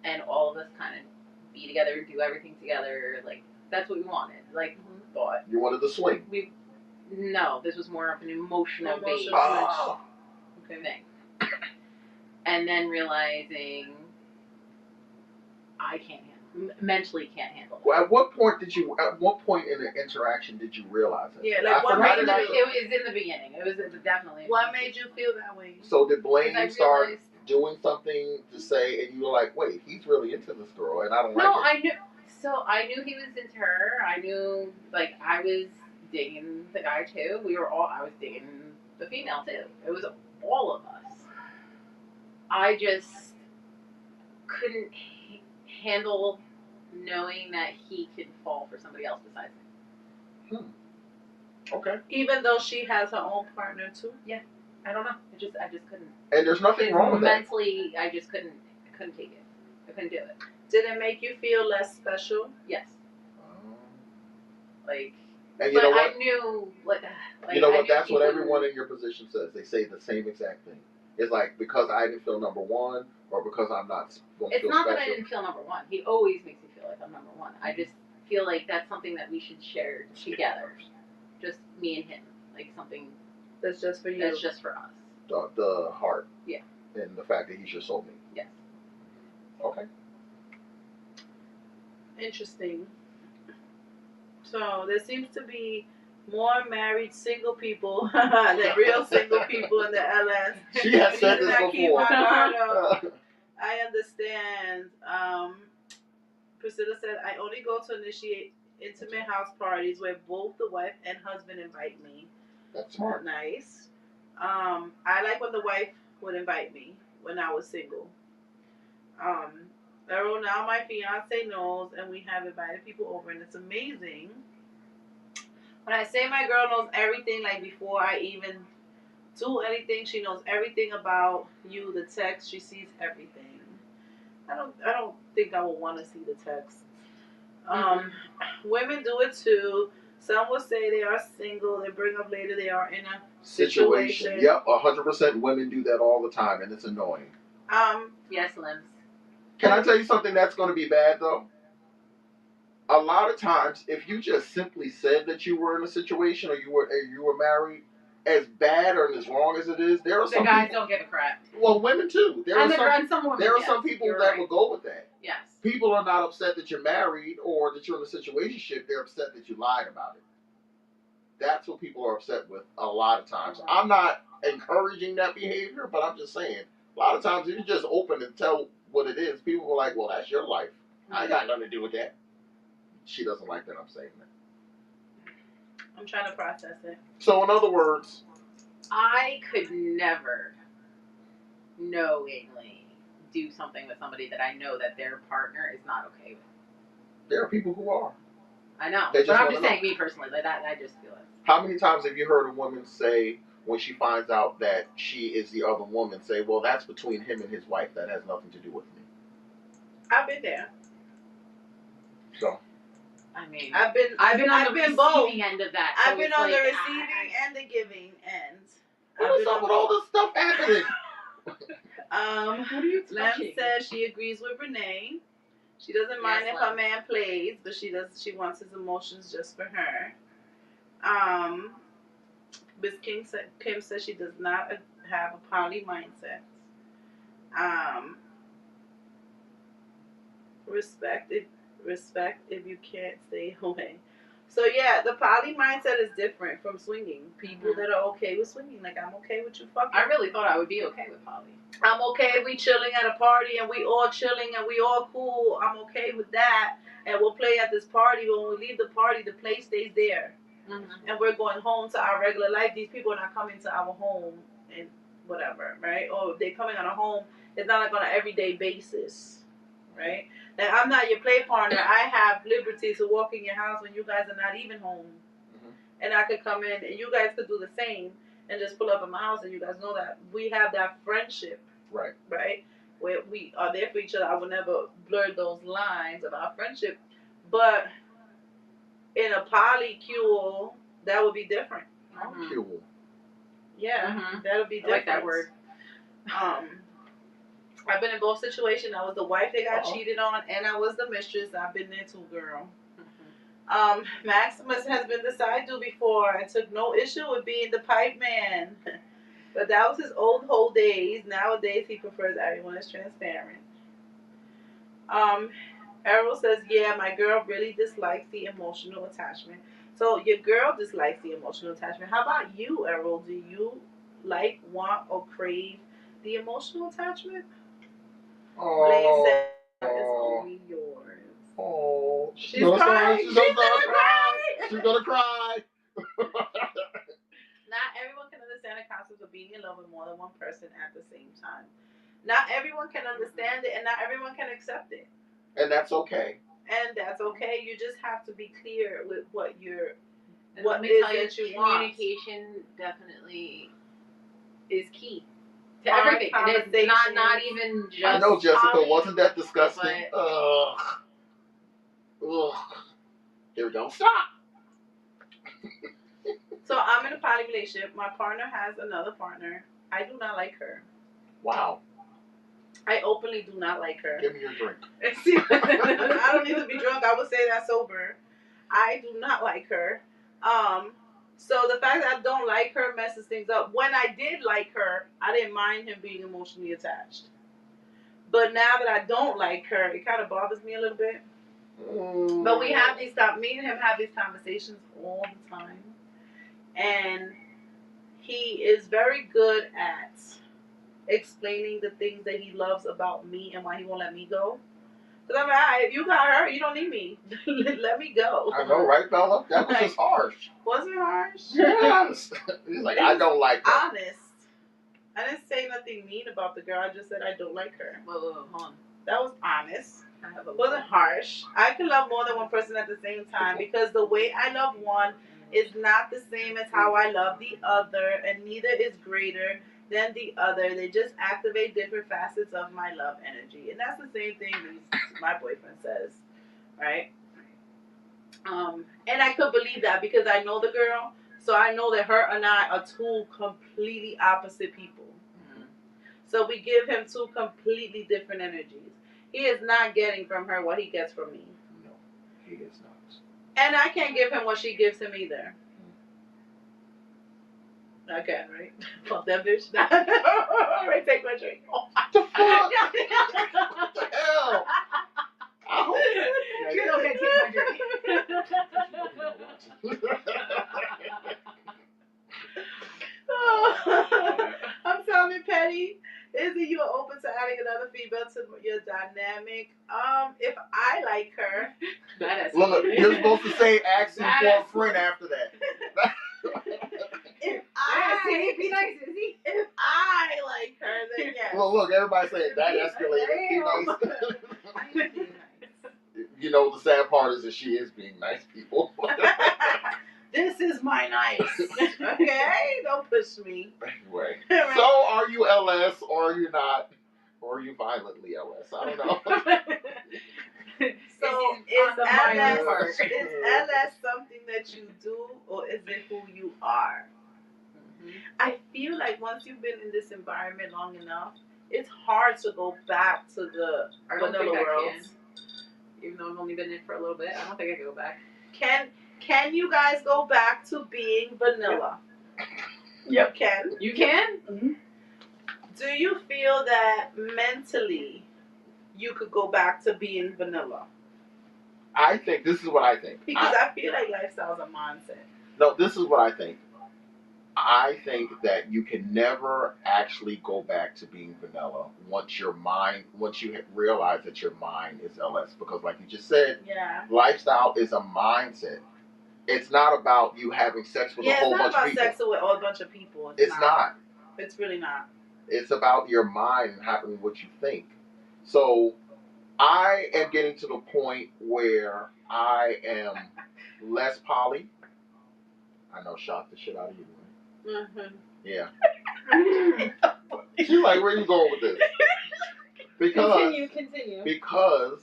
and all of us kind of be together, do everything together. Like that's what we wanted. Like thought. You wanted to swing. No, this was more of an emotional based thing. And then realizing I mentally can't handle it. Well, at what point in the interaction did you realize it? Yeah, like what made it was in the beginning. It was definitely. What made you feel that way? So did Blaine start doing something to say, and you were like, wait, he's really into this girl, and I don't like it? No, I knew. So I knew he was into her. I knew, like, I was digging the guy too. I was digging the female too. It was all of us. I just couldn't handle knowing that he could fall for somebody else besides me. Okay. Even though she has her own partner too. Yeah. I don't know. I just couldn't. And there's nothing wrong with that. Mentally, I just couldn't take it. I couldn't do it. Did it make you feel less special? Yes. Like. And you know what? I knew. You know what? That's what everyone in your position says. They say the same exact thing. It's like, because I didn't feel number one, or because I'm not going to feel special. It's not that I didn't feel number one. He always makes me feel like I'm number one. I just feel like that's something that we should share together. Just me and him. Like something That's just for you. that's just for us. The heart. Yeah. And the fact that he's your soulmate. Yes. Okay. Interesting. So there seems to be more married single people than real single people in the LS. She has said this I keep before. my guard up. I understand. Priscilla said, I only go to initiate intimate house parties where both the wife and husband invite me. That's smart. Nice. I like when the wife would invite me when I was single. Errol, now my fiance knows, and we have invited people over, and it's amazing. When I say my girl knows everything, like before I even do anything, she knows everything about you. The text, she sees everything. I don't think I would want to see the text. Women do it too. Some will say they are single. They bring up later they are in a situation. Yep, 100% women do that all the time, and it's annoying. Yes, Limbs. Can I tell you something that's going to be bad though? A lot of times, if you just simply said that you were in a situation or you were married, as bad or as wrong as it is, there are The some guys people, don't give a crap. well, women too. There are Some women. there are yes, some people that right. will go with that. Yes. People are not upset that you're married or that you're in a situationship. They're upset that you lied about it. That's what people are upset with a lot of times. I'm not encouraging that behavior, but I'm just saying, a lot of times if you just open and tell what it is, people are like, well, that's your life. I got nothing to do with that. She doesn't like that I'm saying that. I'm trying to process it. So in other words, I could never knowingly do something with somebody that I know that their partner is not okay with. there are people who are. I know. They just But I'm wanna just know. saying me personally, like that I just feel it. How many times have you heard a woman say, when she finds out that she is the other woman, say, well, that's between him and his wife. That has nothing to do with me. I've been there. So. I mean, I've been on the receiving both. end of that. So I've been it's on the like, receiving and the giving end. What's up with all this stuff happening? What are you Lem says she agrees with Renee. She doesn't mind if her man plays, but she wants his emotions just for her. Miss Kim says she does not have a poly mindset. Respect if you can't stay away. So yeah, the poly mindset is different from swinging. People that are okay with swinging, like I'm okay with you fucking. I really thought I would be okay with poly. I'm okay if we chilling at a party and we all chilling and we all cool. I'm okay with that, and we'll play at this party. When we leave the party, the play stays there, and we're going home to our regular life. These people are not coming to our home and whatever, right? Or if they're coming on a home, it's not like on an everyday basis, right? Like I'm not your play partner. I have liberty to walk in your house when you guys are not even home, and I could come in and you guys could do the same and just pull up at my house, and you guys know that we have that friendship. Right? Where we are there for each other. I will never blur those lines of our friendship. But in a polycule, that would be different. Polycule. Yeah, that would be different. I like that word. I've been in both situations. I was the wife that got cheated on, and I was the mistress. I've been there too, girl. Maximus has been the side dude before and took no issue with being the pipe man. But that was his old whole days. Nowadays, he prefers everyone is transparent. Errol says, yeah, my girl really dislikes the emotional attachment. So your girl dislikes the emotional attachment. How about you, Errol? Do you like, want, or crave the emotional attachment? Blaine says, it's only yours. Oh, she's crying. She's gonna cry. She's gonna cry. Not everyone can understand the concept of being in love with more than one person at the same time. Not everyone can understand it, and not everyone can accept it. And that's okay. And that's okay. You just have to be clear with what you're, and what it is that you want. Communication definitely is key to everything. It is not even just. I know, Jessica. Wasn't that disgusting? Ugh. Here we go. Stop. So I'm in a poly relationship. My partner has another partner. I do not like her. Wow. I openly do not like her. Give me your drink. I don't need to be drunk. I would say that sober. I do not like her. So the fact that I don't like her messes things up. When I did like her, I didn't mind him being emotionally attached. But now that I don't like her, it kind of bothers me a little bit. But we have me and him have these conversations all the time. And he is very good at explaining the things that he loves about me and why he won't let me go. Because I'm like, all right, you got her, you don't need me. Let me go. I know, right, Bella? That was just harsh. Was it harsh? Yes. He's like, I don't like her. Honest. I didn't say nothing mean about the girl. I just said I don't like her. Whoa, hold on. That was honest. I have a Wasn't harsh. I can love more than one person at the same time because the way I love one is not the same as how I love the other, and neither is greater than the other. They just activate different facets of my love energy, and that's the same thing my boyfriend says, right? And I could believe that because I know the girl, so I know that her and I are two completely opposite people. Mm-hmm. So we give him two completely different energies. He is not getting from her what he gets from me. No, he is not. And I can't give him what she gives him either. I can, right? Fuck that bitch. Alright, take my drink. What the fuck? What the hell? I hope. Okay, take my drink. I'm telling you, Petty. Izzy, you are open to adding another female to your dynamic. If I like her, Look, you're supposed to say asking for a friend after that. if I be nice, Izzy. If I like her, then yes. Well, look, everybody saying that escalated. Be nice. You know, the sad part is that she is being nice, people. This is my nice. Okay? Don't push me. Anyway. So, are you LS or are you not? Or are you violently LS? I don't know. So, is LS something that you do or is it who you are? Mm-hmm. I feel like once you've been in this environment long enough, it's hard to go back to the vanilla world. Even though I've only been in it for a little bit, I don't think I can go back. Can you guys go back to being vanilla? Yep. You can? Mm-hmm. Do you feel that mentally you could go back to being vanilla? I think, this is what I think. Because I feel like lifestyle's a mindset. No, this is what I think. I think that you can never actually go back to being vanilla once you realize that your mind is LS. Because like you just said, lifestyle is a mindset. It's not about you having sex with a whole bunch of people. It's not about sex with a whole bunch of people. It's not. It's really not. It's about your mind and having what you think. So I am getting to the point where I am less poly. I know, shocked the shit out of you. Mm-hmm. Yeah. She's like, where are you going with this? Because Continue. Because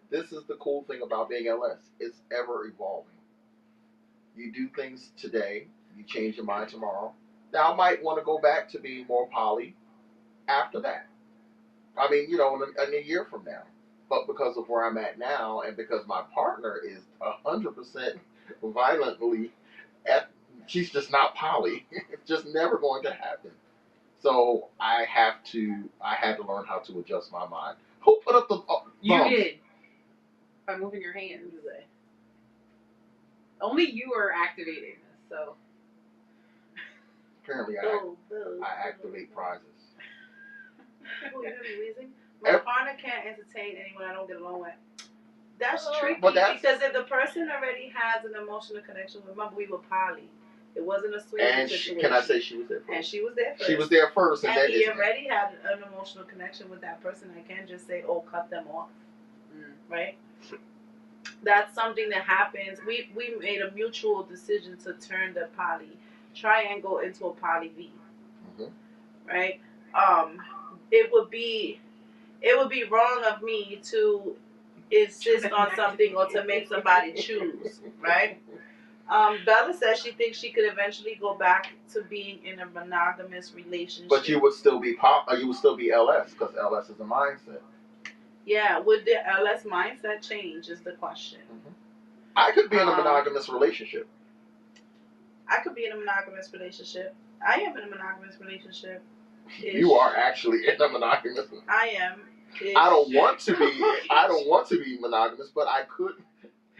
this is the cool thing about being LS. It's ever evolving. You do things today, you change your mind tomorrow. Now I might want to go back to being more poly after that. I mean, you know, in a year from now. But because of where I'm at now, and because my partner is 100% violently she's just not poly. It's just never going to happen. So I had to learn how to adjust my mind. Who put up the You did. By moving your hands. Only you are activating this, so. Apparently I activate prizes. Oh, you're amazing. My partner can't entertain anyone I don't get along with. That's tricky because if the person already has an emotional connection with, remember we were poly. It wasn't a sweet situation. Can I say she was there first? And she was there first. She was there first. And he already had an emotional connection with that person. I can't just say, oh, cut them off. Right? That's something that happens. We made a mutual decision to turn the poly triangle into a poly V. Mm-hmm. Right? It would be wrong of me to insist on something or to make somebody choose, right? Bella says she thinks she could eventually go back to being in a monogamous relationship. But you would still be LS because LS is a mindset. Yeah, would the LS mindset change is the question. Mm-hmm. I could be in a monogamous relationship. I could be in a monogamous relationship. I am in a monogamous relationship. You are actually in a monogamous. I am. I don't want to be. I don't want to be monogamous, but I could.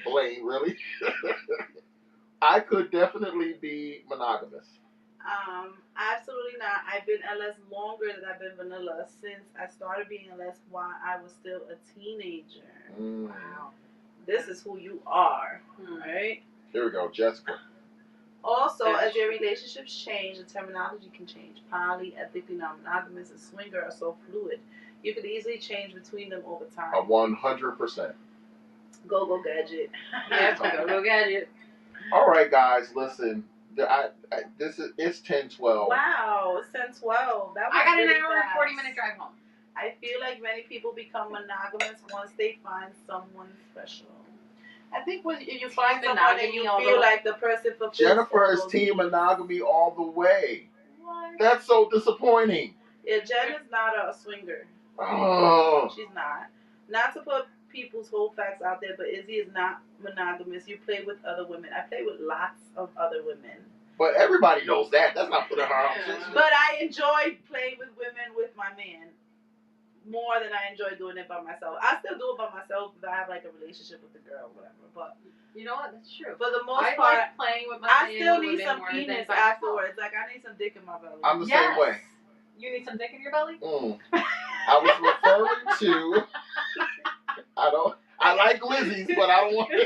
Blaine, really? I could definitely be monogamous. Absolutely not. I've been LS longer than I've been vanilla since I started being LS while I was still a teenager. Wow. This is who you are, right? Here we go, Jessica. Also, as your relationships change, the terminology can change. Poly, ethically non-monogamous, and swinger are so fluid. You could easily change between them over time. 100%. Go gadget. Yes, go gadget. All right, guys, listen. It's 10:12. Wow, it's 10:12. That was I got really an hour and fast. 40-minute drive home. I feel like many people become monogamous once they find someone special. I think when you find someone and you feel like the person fulfills Jennifer is team monogamy all the way. What? That's so disappointing. Yeah, Jen is not a swinger. Oh. She's not. Not to put people's whole facts out there, but Izzy is not monogamous. You play with other women. I play with lots of other women. But everybody knows that. That's not putting her out. But I enjoy playing with women with my man more than I enjoy doing it by myself. I still do it by myself if I have like a relationship with the girl or whatever. But you know what? That's true. For the most I part, like playing with my I man still with need women some more penis than afterwards. Like I need some dick in my belly. I'm the same way. You need some dick in your belly? I was referring to. I like Lizzie's, but I don't want to.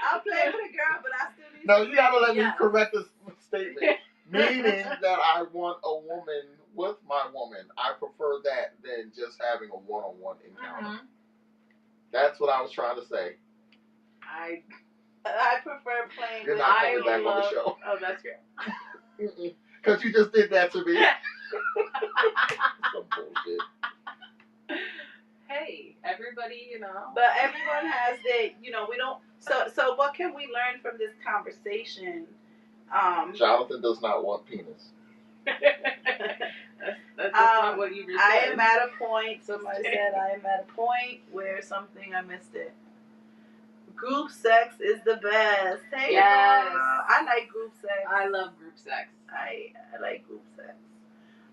I'll play with a girl, but I still need. No, you gotta let me correct this statement. Meaning that I want a woman with my woman. I prefer that than just having a one-on-one encounter. That's what I was trying to say. I prefer playing. You're not coming back on the show. Oh, that's great. Because you just did that to me. Some bullshit. Hey, everybody, you know. But everyone has their, we don't. So what can we learn from this conversation? Jonathan does not want penis. that's not what you just said. I am at a point. Somebody said I am at a point where something I missed it. Group sex is the best. Hey, yes. I like group sex. I love group sex. I like group sex.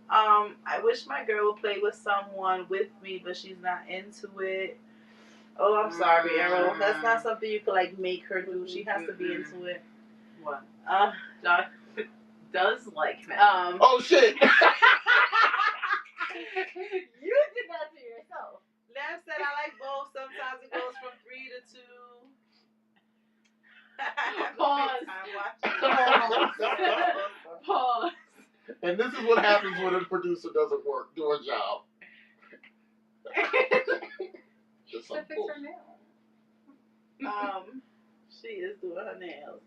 I wish my girl would play with someone with me, but she's not into it. Oh, I'm sorry, Errol. That's not something you could like make her do. She has to be into it. What? John does like men. Oh shit! You did that to yourself. Lam said I like both. Sometimes it goes from 3 to 2. Pause. Pause. And this is what happens when a producer doesn't do her job. Just some fix her nails. She is doing her nails.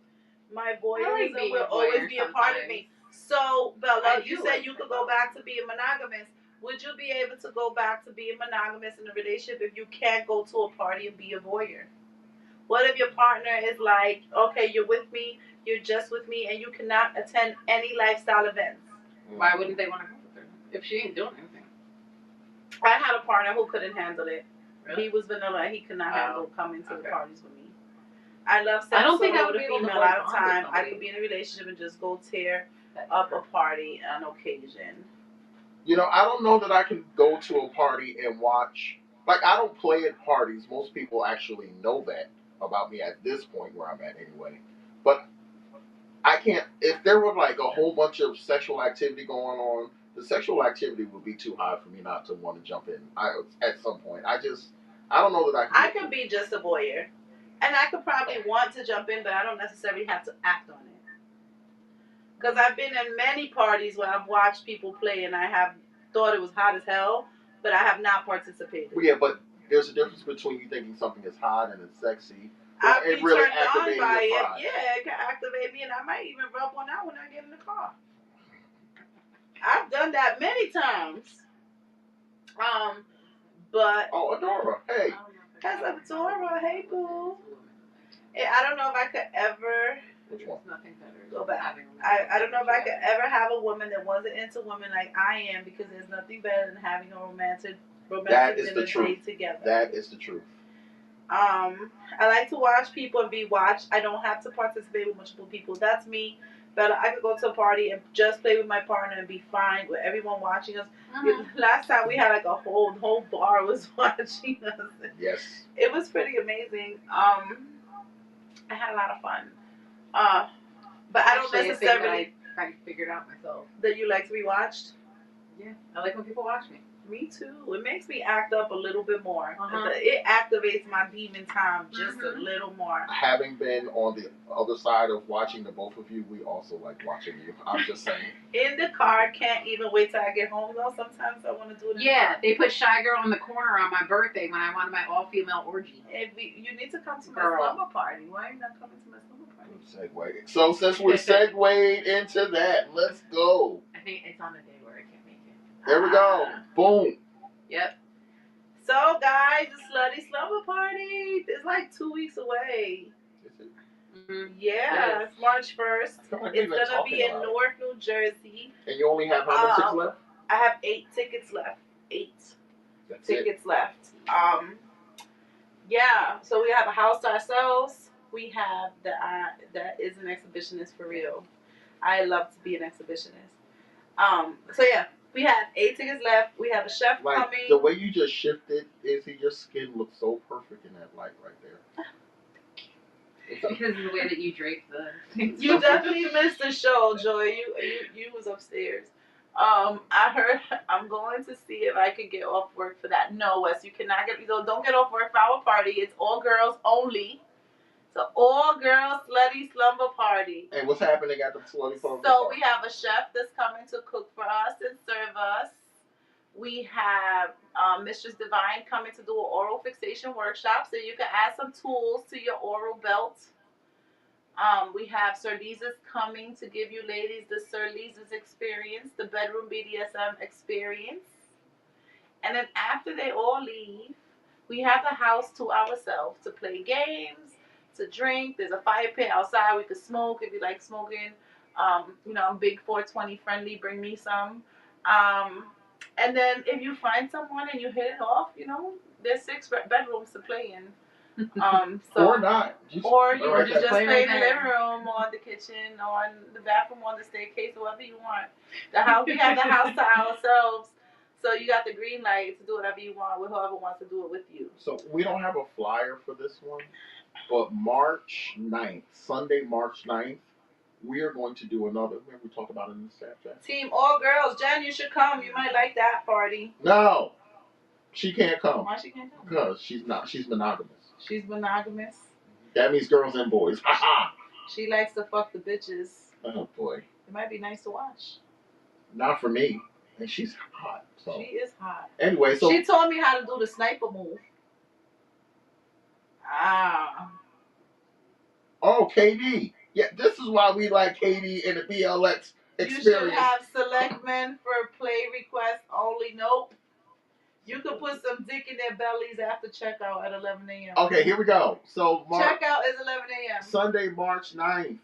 My voyeurism like will always be a part of me. So, Bella, you said you could go back to being monogamous. Would you be able to go back to being monogamous in a relationship if you can't go to a party and be a voyeur? What if your partner is like, okay, you're with me, you're just with me, and you cannot attend any lifestyle events? Why wouldn't they want to go with her if she ain't doing anything? I had a partner who couldn't handle it. Really? He was vanilla and he could not handle coming to the parties with me. I love sex. I don't think I with would a be able to female at a bond with time. I somebody. could be in a relationship and just go tear up a party on occasion. I don't know that I can go to a party and watch. Like, I don't play at parties. Most people actually know that about me at this point where I'm at anyway. But I can't, if there were like a whole bunch of sexual activity going on, the sexual activity would be too high for me not to want to jump in at some point. I don't know that I could be just a voyeur. And I could probably want to jump in, but I don't necessarily have to act on it. Because I've been in many parties where I've watched people play and I have thought it was hot as hell, but I have not participated. Well, yeah, but there's a difference between you thinking something is hot and it's sexy. I'd be really turned on by it. pride. Yeah, it can activate me, and I might even rub one out when I get in the car. I've done that many times. But oh, Adora, hey. That's Adora, hey boo. I don't know if I could ever. Which one? Nothing better. Go back. I don't know if I could ever have a woman that wasn't into women like I am, because there's nothing better than having a romantic That is dinner the truth. date together. That is the truth. I like to watch people and be watched. I don't have to participate with multiple people. That's me. But I could go to a party and just play with my partner and be fine with everyone watching us. Last time we had like a whole bar was watching us. Yes. It was pretty amazing. I had a lot of fun. But I don't necessarily I figured out myself. that you like to be watched. Yeah, I like when people watch me. Me too. It makes me act up a little bit more. Uh-huh. It activates my demon time just a little more. Having been on the other side of watching the both of you, we also like watching you. I'm just saying. In the car, can't even wait till I get home though. Sometimes I want to do it. Yeah, they put Shy Girl in the corner on my birthday when I wanted my all-female orgy. You need to come to my Girl. slumber party. Why are you not coming to my slumber party? Segue. So since we're segued into that, let's go. I think it's on the day where I can't make it. There we go. Boom. Yep. So guys, the slutty slumber party is like 2 weeks away. Is it? Mm-hmm. Yeah, it's March 1st. It's gonna be in Newark, New Jersey. And you only have how many tickets left? I have 8 tickets left. 8 That's tickets left. Yeah. So we have a house to ourselves. We have that is an exhibitionist for real. I love to be an exhibitionist. So yeah, we have 8 tickets left. We have a chef Like coming. the way you just shifted, your skin looks so perfect in that light right there. Because of the way that you drape the things. You definitely missed the show, Joy. You was upstairs. I heard I'm going to see if I can get off work for that. No, Wes, you cannot get. Don't get off work for our party. It's all girls only. So all girls slutty slumber party. And what's happening at the slutty slumber So party? we have a chef that's coming to cook for us and serve us. We have Mistress Divine coming to do an oral fixation workshop, so you can add some tools to your oral belt. We have Sir Lisa's coming to give you ladies the Sir Lisa's experience, the bedroom BDSM experience. And then after they all leave, we have the house to ourselves to play games, to drink. There's a fire pit outside. We could smoke if you like smoking. I'm big 420 friendly. Bring me some. And then if you find someone and you hit it off, there's 6 bedrooms to play in. So, or not. Or you just play right in the living room or the kitchen or in the bathroom or the staircase, whatever you want. The house, we have the house to ourselves. So you got the green light to do whatever you want with whoever wants to do it with you. So we don't have a flyer for this one, but March 9th, Sunday, March 9th, we are going to do another. Remember we talked about it in the Snapchat? Team all girls. Jen, you should come. You might like that party. No, she can't come. Why she can't come? Because she's not. She's monogamous. She's monogamous. That means girls and boys. Ha She likes to fuck the bitches. Oh boy. It might be nice to watch. Not for me. And she's hot. So She is hot. anyway, so She told me how to do the sniper move. oh, KD. Yeah, this is why we like KD in the BLX experience. You should have select men for play requests only. Nope. You could put some dick in their bellies after checkout at 11 a.m. Okay, here we go. So checkout is 11 a.m. Sunday, March 9th,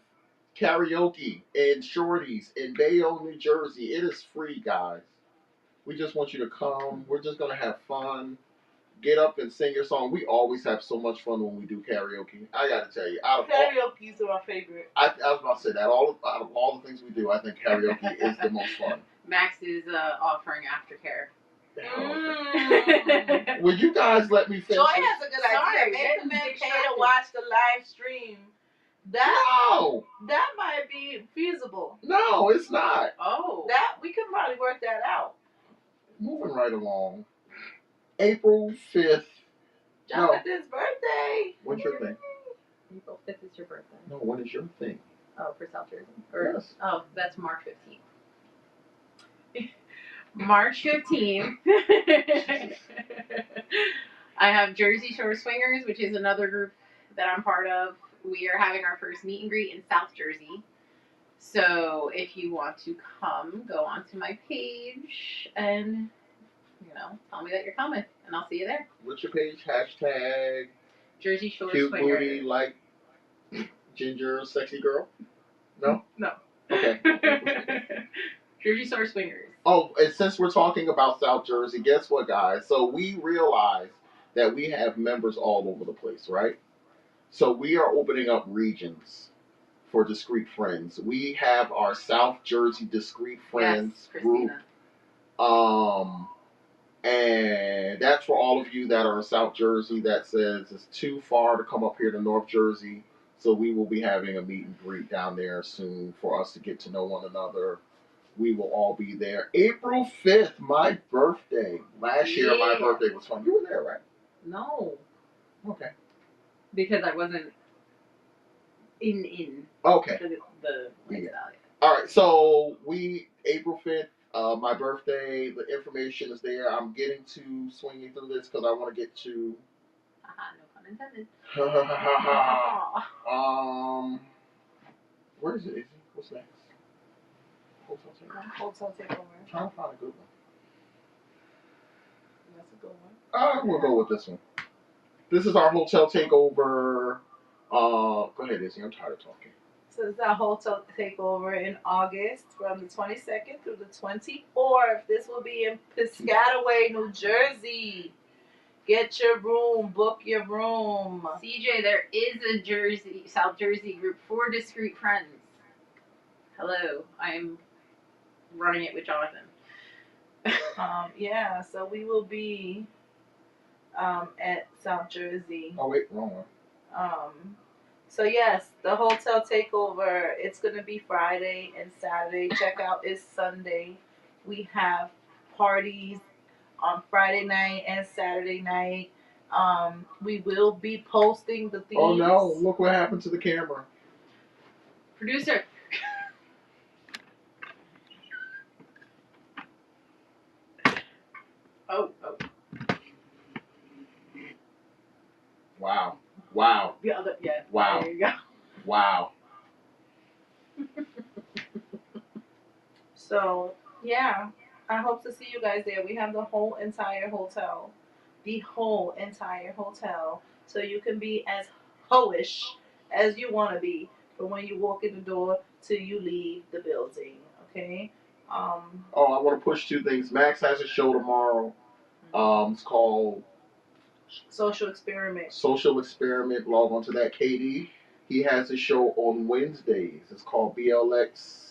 karaoke in Shorty's in Bayonne, New Jersey. It is free, guys. We just want you to come. We're just going to have fun. Get up and sing your song. We always have so much fun when we do karaoke. I got to tell you. Karaoke's are my favorite. I was about to say that. Out of all the things we do, I think karaoke is the most fun. Max is offering aftercare. Will you guys let me finish? Joy has a good idea. Make the men pay to watch the live stream. That might be feasible. No, it's not. Oh. That we can probably work that out. Moving right along. April 5th. Jonathan's birthday. When's your thing? April 5th is your birthday. No, when is your thing? Oh, for South Jersey. Yes. Oh, that's March 15th. March 15th. I have Jersey Shore Swingers, which is another group that I'm part of. We are having our first meet and greet in South Jersey. So if you want to come, go onto my page and, tell me that you're coming, and I'll see you there. What's your page? Hashtag Jersey Shore cute Swingers. booty like ginger sexy girl? No? No. Okay. Jersey Shore Swingers. Oh, and since we're talking about South Jersey, guess what, guys? So we realized that we have members all over the place, right? So we are opening up regions for Discreet Friends. We have our South Jersey Discreet Friends yes, group. Christina. And that's for all of you that are in South Jersey that says it's too far to come up here to North Jersey. So we will be having a meet and greet down there soon for us to get to know one another. We will all be there. April 5th, my birthday. Last year, my birthday was fun. You were there, right? No, Okay. because I wasn't in Okay. the lifestyle yet. All right. So April 5th, my birthday. The information is there. I'm getting to swinging through this because I want to get to. No pun intended. Where is it? Izzy? What's next? Hotel takeover. Hotel takeover. I'm trying to find a good one. That's a good one. We'll go with this one. This is our hotel takeover. Go ahead, Izzy. I'm tired of talking. So this is our hotel takeover in August from the 22nd through the 24th. This will be in Piscataway, New Jersey. Get your room, book your room. CJ, there is a South Jersey group for Discreet Friends. Hello, I'm running it with Jonathan. Yeah, so we will be at South Jersey. Oh wait, wrong one. So yes, the hotel takeover. It's gonna be Friday and Saturday. Checkout is Sunday. We have parties on Friday night and Saturday night. We will be posting the themes. Oh no! Look what happened to the camera. Producer. Oh. Wow. Yeah. Wow. There you go. Wow. So yeah, I hope to see you guys there. We have the whole entire hotel, so you can be as hoish as you want to be from when you walk in the door till you leave the building. Okay. Oh, I want to push two things. Max has a show tomorrow. It's called Social Experiment. Social Experiment. Log on to that. KD. He has a show on Wednesdays. It's called BLX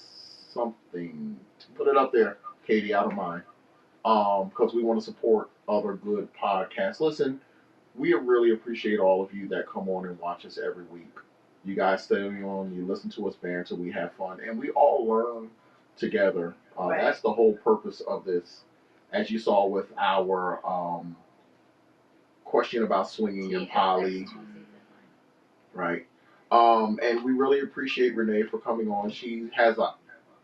something. Put it up there, KD. I don't mind. Because we want to support other good podcasts. Listen, we really appreciate all of you that come on and watch us every week. You guys stay on, you listen to us banter, we have fun, and we all learn together. Right. That's the whole purpose of this. As you saw with our question about swinging and poly, right? And we really appreciate Renee for coming on. She has an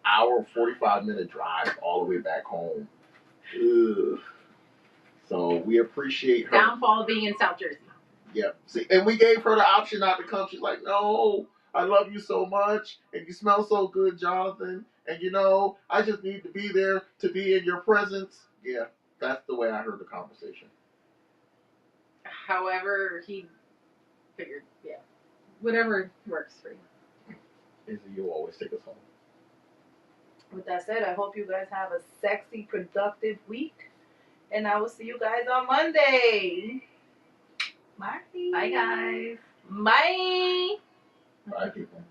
hour, 45-minute drive all the way back home. Ugh. So we appreciate her. Downfall being in South Jersey. Yep. See, and we gave her the option not to come. She's like, no, I love you so much, and you smell so good, Jonathan. And I just need to be there to be in your presence. Yeah, that's the way I heard the conversation. However, he figured, whatever works for you. Izzy, you'll always take us home. With that said, I hope you guys have a sexy, productive week. And I will see you guys on Monday. Bye. Bye, guys. Bye. Bye, people.